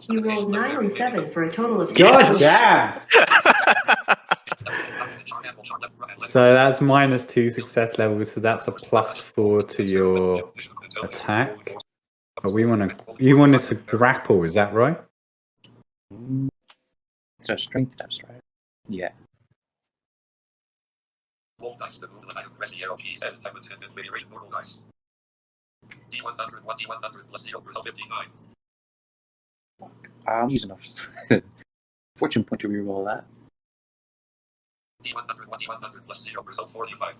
G: You rolled 9 and 7 for a total of
C: God
G: 16.
C: damn! So that's minus 2 success levels, so that's a plus 4 to your attack. But you wanted to grapple, is that right?
F: It's a strength test, right? Yeah.
H: Wolf dice, the movement item, press the arrow keys, and type with 10 configuration normal dice. D100, 1D100 plus 0, result 59.
F: I'm using a fortune point to reroll that.
H: D100, 1D100 plus 0, result 45.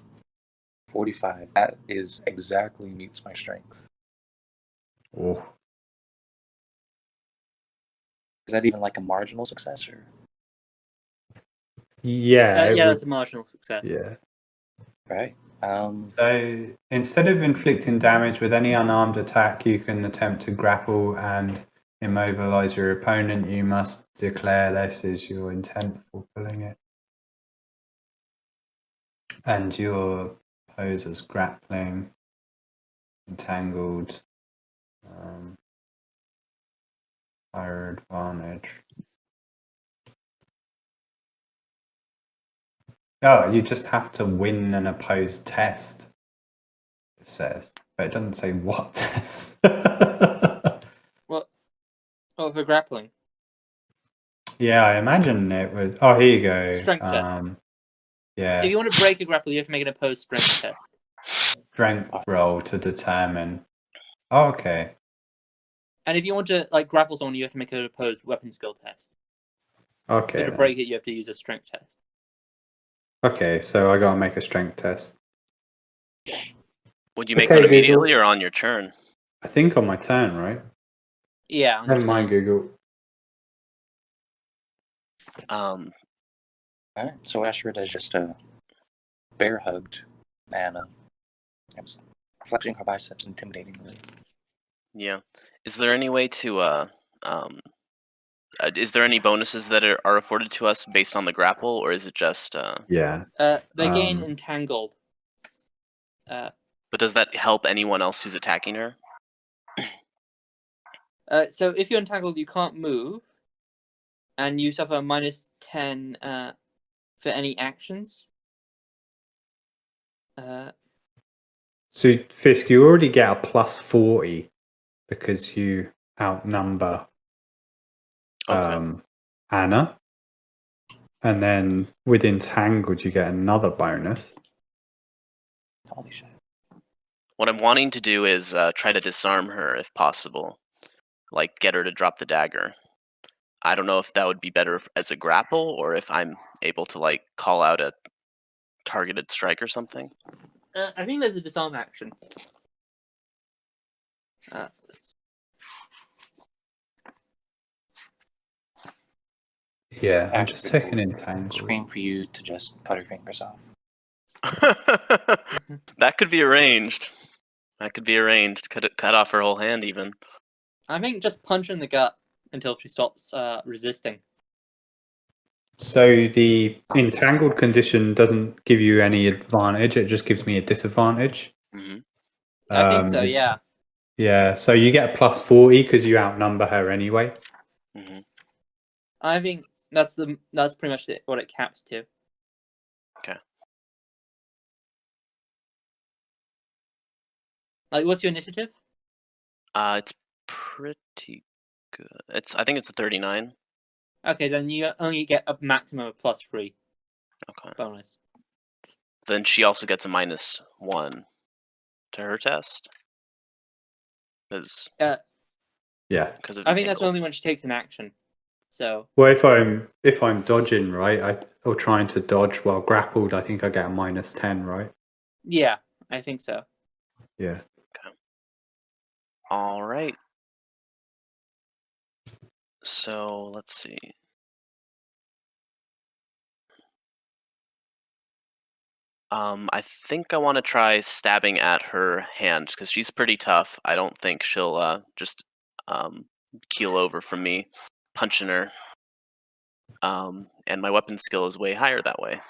F: 45. That is exactly meets my strength.
C: Oh.
F: Is that even like a marginal success, or?
C: Yeah.
D: That's a marginal success.
C: Yeah.
F: Right.
C: So instead of inflicting damage with any unarmed attack, you can attempt to grapple and immobilize your opponent. You must declare this is your intent for pulling it. And your poser's grappling, entangled, higher advantage. Oh, you just have to win an opposed test, it says. But it doesn't say what test.
D: What? Oh, for grappling.
C: Yeah, I imagine it would. Oh, here you go.
D: Strength test.
C: Yeah.
D: If you want to break a grapple, you have to make an opposed strength test.
C: Strength roll to determine. Oh, okay.
D: And if you want to like grapple someone, you have to make an opposed weapon skill test.
C: Okay.
D: But to
C: then.
D: break it, you have to use a strength test.
C: Okay, so I gotta make a strength test.
E: Would you make
C: Okay,
E: one immediately
C: Google.
E: or on your turn?
C: I think on my turn, right?
D: Yeah.
C: Never mind, Google.
E: Um,
F: Alright, so Astrid has just bear hugged and was flexing her biceps intimidatingly.
E: yeah. Is there any way to is there any bonuses that are afforded to us based on the grapple, or is it just
C: Yeah.
D: They gain entangled.
E: but does that help anyone else who's attacking her?
D: So if you're entangled, you can't move, and you suffer -10 for any actions.
C: So Fisk, you already get a +40 because you outnumber Anna. And then with entangled you get another bonus.
F: Holy shit.
E: What I'm wanting to do is try to disarm her if possible. Like get her to drop the dagger. I don't know if that would be better as a grapple or if I'm able to like call out a targeted strike or something.
D: I think there's a disarm action.
C: Yeah, I'm
F: Astrid
C: just taking
F: will
C: entangled.
F: scream for you to just cut her fingers off.
E: That could be arranged. That could be arranged. Cut off her whole hand even.
D: I think just punch her in the gut until she stops resisting.
C: So the entangled condition doesn't give you any advantage, it just gives me a disadvantage.
E: Mm-hmm.
D: I think so, yeah.
C: Yeah, so you get a +40 because you outnumber her anyway.
E: Mm-hmm.
D: I think that's pretty much what it caps to.
E: Okay.
D: Like, what's your initiative?
E: It's pretty good. I think it's a 39.
D: Okay, then you only get a maximum of +3
E: Okay.
D: bonus.
E: Then she also gets a -1 to her test.
C: Yeah.
E: Because of
D: I think that's
E: entangled.
D: only when she takes an action. So.
C: Well, if I'm dodging, right, or trying to dodge while grappled, I think I get a -10, right?
D: Yeah, I think so.
C: Yeah.
E: Okay. All right. So let's see. I think I want to try stabbing at her hand because she's pretty tough. I don't think she'll just keel over from me punching her. And my weapon skill is way higher that way.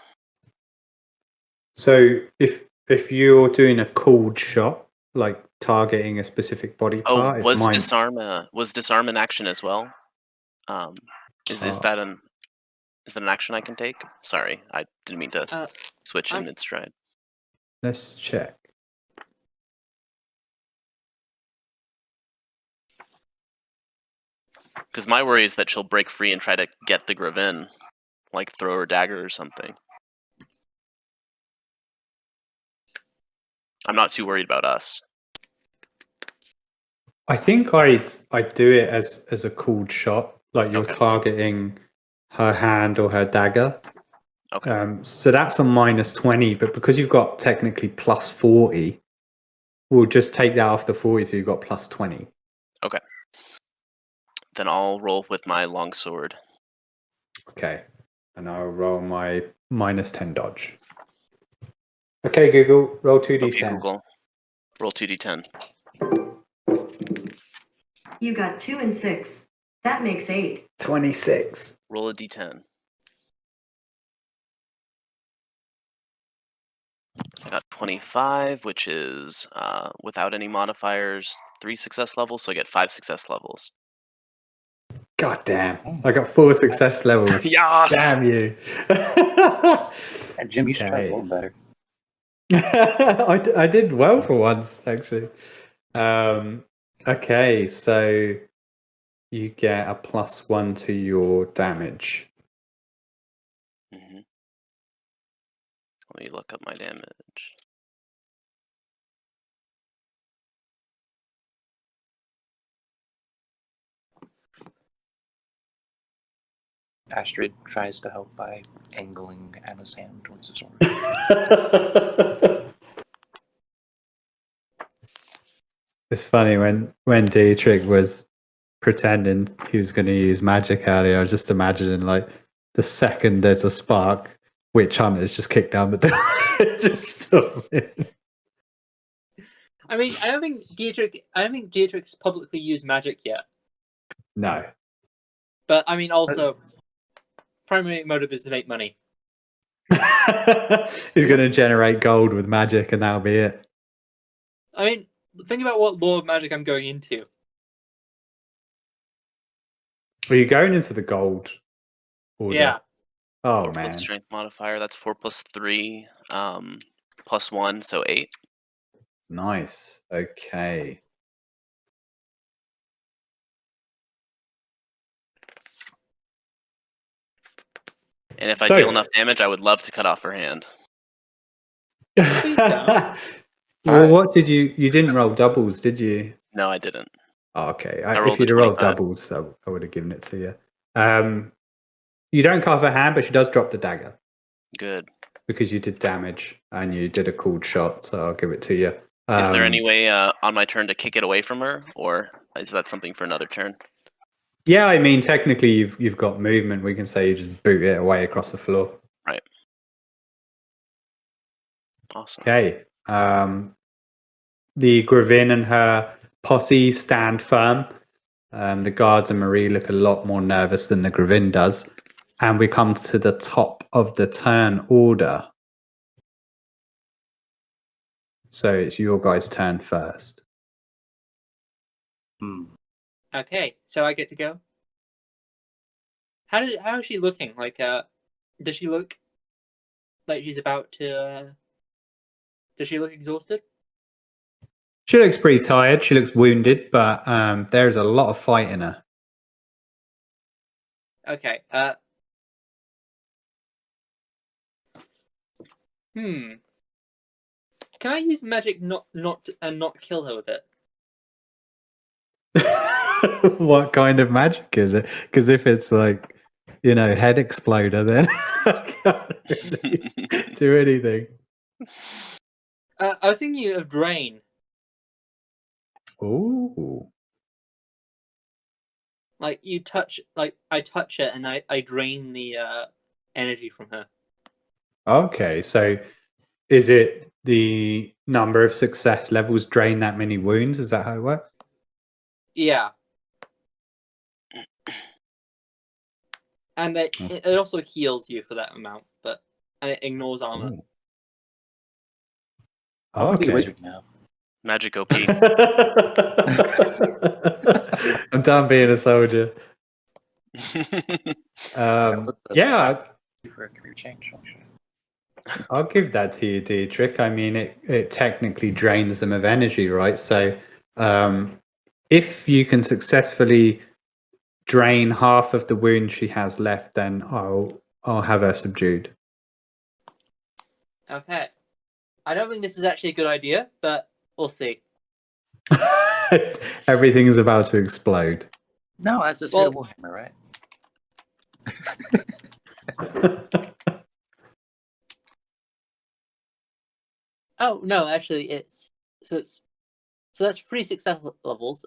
C: So if you're doing a cooled shot, like targeting a specific body part, it's
E: was
C: mine.
E: disarm an action as well? Is that an action I can take? Sorry, I didn't mean to switch in mid-stride.
C: Let's check.
E: Because my worry is that she'll break free and try to get the Gravin, like throw her dagger or something. I'm not too worried about us.
C: I think I'd do it as a cooled shot, like you're targeting her hand or her dagger.
E: Okay.
C: So that's a -20, but because you've got technically +40, we'll just take that off the 40, so you've got +20.
E: Okay. Then I'll roll with my longsword.
C: Okay. And I'll roll my -10 dodge. Okay, Google, roll 2d10.
E: Okay, Google. Roll 2d10.
G: You got 2 and 6. That makes 8.
C: 26.
E: Roll a d10. I got 25, which is without any modifiers, 3 success levels, so I get 5 success levels.
C: God damn. I got 4 success levels.
E: Yes!
C: Damn you.
F: And Jim, you should try rolling better.
C: I did well for once, actually. Okay, so you get a +1 to your damage.
E: Mm-hmm. Let me look up my damage.
F: Astrid tries to help by angling Anna's hand towards the sword.
C: It's funny when Dietrich was pretending he was going to use magic earlier. I was just imagining like the second there's a spark, witch hunters just kick down the door, just stop it.
D: I mean, I don't think Dietrich's publicly used magic yet.
C: No.
D: But I mean, also, primary motive is to make money.
C: He's going to generate gold with magic, and that'll be it.
D: I mean, think about what law of magic I'm going into.
C: Are you going into the gold order?
D: Yeah.
C: Oh
E: 4
C: man.
E: plus strength modifier. That's 4 plus 3, plus 1, so 8.
C: Nice. Okay.
E: And if I
C: So-
E: deal enough damage, I would love to cut off her hand.
C: Well,
F: Alright.
C: what did you didn't roll doubles, did you?
E: No, I didn't.
C: Oh, okay.
E: I rolled
C: If you'd
E: a
C: have rolled
E: 25.
C: doubles, I would have given it to you. You don't carve her hand, but she does drop the dagger
E: Good.
C: because you did damage and you did a cooled shot, so I'll give it to you.
E: Is there any way on my turn to kick it away from her, or is that something for another turn?
C: Yeah, I mean, technically, you've got movement. We can say you just boot it away across the floor.
E: Right. Awesome.
C: Okay. The Gravin and her posse stand firm. The guards and Marie look a lot more nervous than the Gravin does. And we come to the top of the turn order. So it's your guys' turn first.
D: Okay, so I get to go. How is she looking? Like, does she look like she's about to? Does she look exhausted?
C: She looks pretty tired. She looks wounded, but there's a lot of fight in her.
D: Okay. Can I use magic not kill her with it?
C: What kind of magic is it? Because if it's like, head exploder, then I can't really do anything.
D: I was thinking of drain.
C: Ooh.
D: Like you touch, like I touch it and I drain the energy from her.
C: Okay, so is it the number of success levels drain that many wounds? Is that how it works?
D: Yeah. And it also heals you for that amount, and it ignores armor.
C: Ooh.
F: I want to be a
C: Okay.
F: wizard now.
E: Magic OP.
C: I'm done being a soldier. Yeah,
F: For a career change, actually.
C: I'll give that to you, Dietrich. I mean, it technically drains them of energy, right? So if you can successfully drain half of the wound she has left, then I'll have her subdued.
D: Okay. I don't think this is actually a good idea, but we'll see.
C: Everything's about to explode.
F: No, that's just real Warhammer, right?
D: Oh no, actually, it's so that's 3 success levels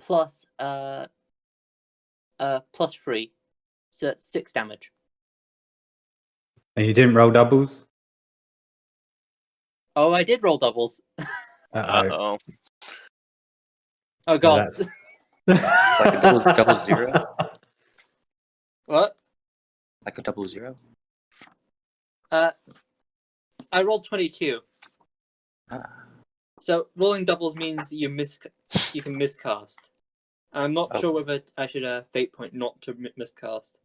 D: plus 3, so that's 6 damage.
C: And you didn't roll doubles?
D: Oh, I did roll doubles.
E: Uh-oh.
D: Oh god.
F: Like a double zero?
D: What?
F: Like a 00?
D: I rolled 22.
F: Ah.
D: So rolling doubles means you can miscast. I'm not sure whether I should fate point not to miscast.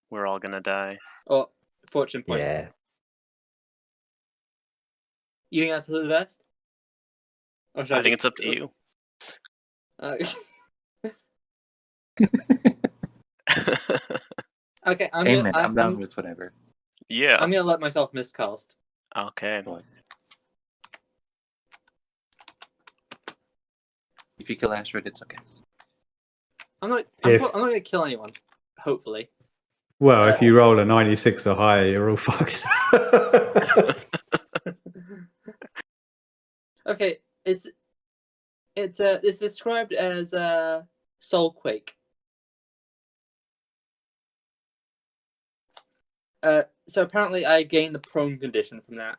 E: We're all gonna die.
D: Or fortune point.
C: Yeah.
D: You think that's the best? Or should
E: I think it's up to you.
D: Okay,
F: Amen. I'm down with whatever.
E: Yeah.
D: I'm gonna let myself miscast.
E: Okay.
F: If you kill Astrid, it's okay.
D: I'm not gonna kill anyone. Hopefully.
C: Well, if you roll a 96 or higher, you're all fucked.
D: Okay, it's described as a soulquake. So apparently I gained the prone condition from that.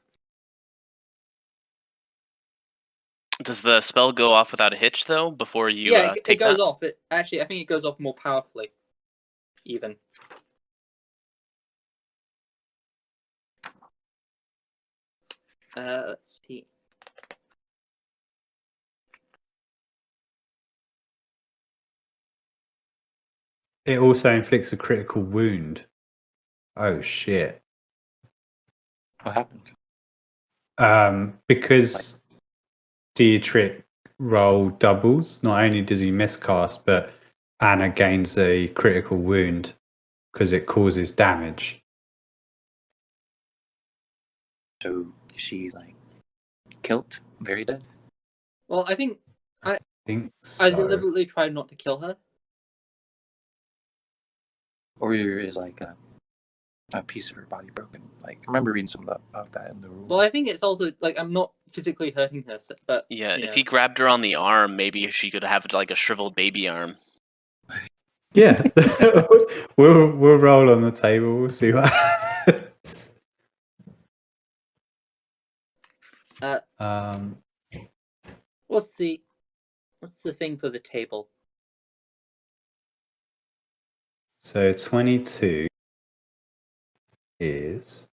E: Does the spell go off without a hitch though? Before you
D: it
E: take
D: goes
E: that?
D: off. I think it goes off more powerfully. Even. Let's see.
C: It also inflicts a critical wound. Oh shit.
F: What happened?
C: Because Dietrich rolled doubles, not only does he miscast, but Anna gains a critical wound because it causes damage.
F: So she's like killed, very dead.
D: Well, I think
C: I so.
D: I deliberately tried not to kill her.
F: Or is like a piece of her body broken. Like, I remember reading some of that in the rules.
D: Well, I think it's also like I'm not physically hurting her, but
E: Yeah, if he grabbed her on the arm, maybe she could have like a shriveled baby arm.
C: Yeah, we'll roll on the table. We'll see what happens.
D: What's the thing for the table?
C: So 22 is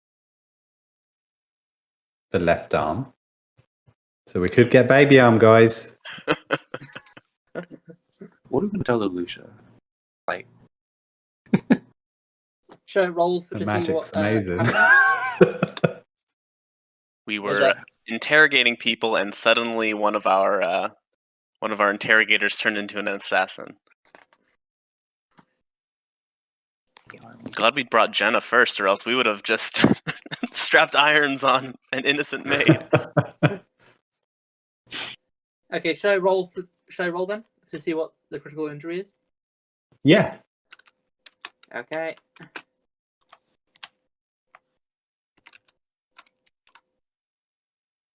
C: the left arm. So we could get baby arm, guys.
F: What are we gonna tell Lucia? Like,
D: should I roll for
C: The
D: to see
C: magic's
D: what?
C: amazing.
E: We were interrogating people, and suddenly one of our interrogators turned into an assassin. Glad we brought Jenna first, or else we would have just strapped irons on an innocent maid.
D: Okay, should I roll then to see what the critical injury is?
C: Yeah.
D: Okay.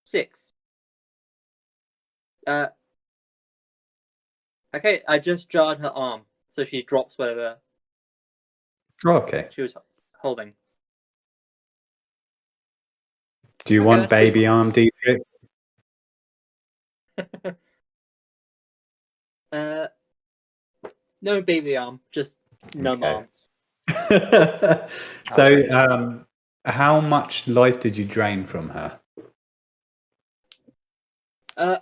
D: Six. Okay, I just jarred her arm, so she drops whatever
C: Okay.
D: she was holding.
C: Do you want baby arm, Dietrich?
D: No baby arm, just no arm.
C: So, how much life did you drain from her?
D: So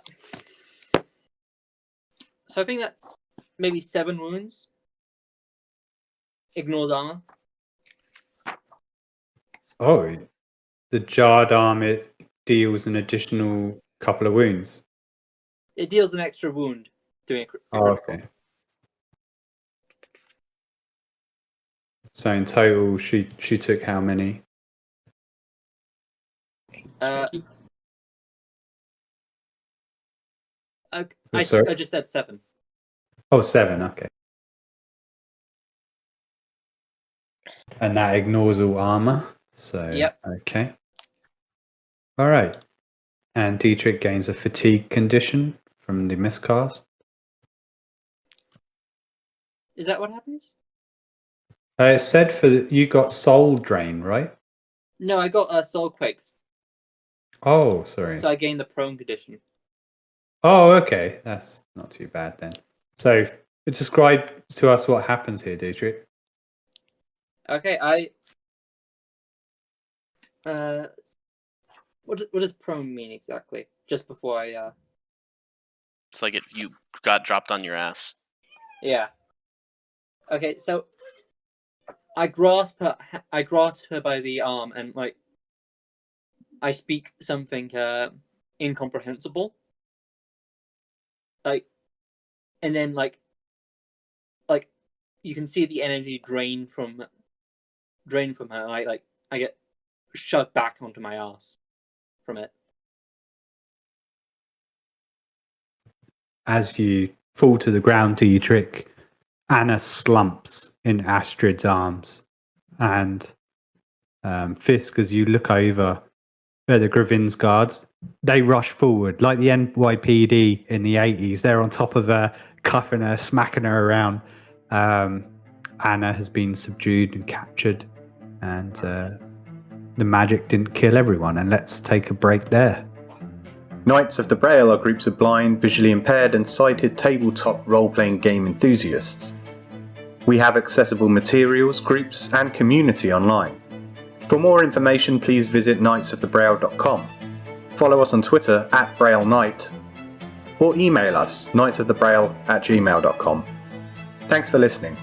D: I think that's maybe 7 wounds. Ignores armor.
C: Oh, the jarred arm, it deals an additional couple of wounds.
D: It deals an extra wound doing a
C: Oh, okay. So in total, she took how many?
D: I just said 7.
C: Oh, 7, okay. And that ignores all armor. So,
D: yep.
C: Okay. All right. And Dietrich gains a fatigue condition from the miscast.
D: Is that what happens?
C: It said you got soul drain, right?
D: No, I got a soul quake.
C: Oh, sorry.
D: So I gained the prone condition.
C: Oh, okay. That's not too bad then. So describe to us what happens here, Dietrich.
D: Okay, what does prone mean exactly? Just before I
E: It's like you got dropped on your ass.
D: Yeah. Okay, so I grasp her by the arm and like I speak something incomprehensible. Like, and then like you can see the energy drain from drained from her. I get shoved back onto my ass from it.
C: As you fall to the ground, Dietrich, Anna slumps in Astrid's arms, and Fisk, as you look over at the Gravin's guards, they rush forward like the NYPD in the 80s. They're on top of her, cuffing her, smacking her around. Anna has been subdued and captured, and the magic didn't kill everyone. And let's take a break there.
A: Knights of the Braille are groups of blind, visually impaired and sighted tabletop role-playing game enthusiasts. We have accessible materials, groups and community online. For more information, please visit knightsofthebraille.com. Follow us on Twitter @BrailleKnight or email us knightsofthebraille@gmail.com. Thanks for listening.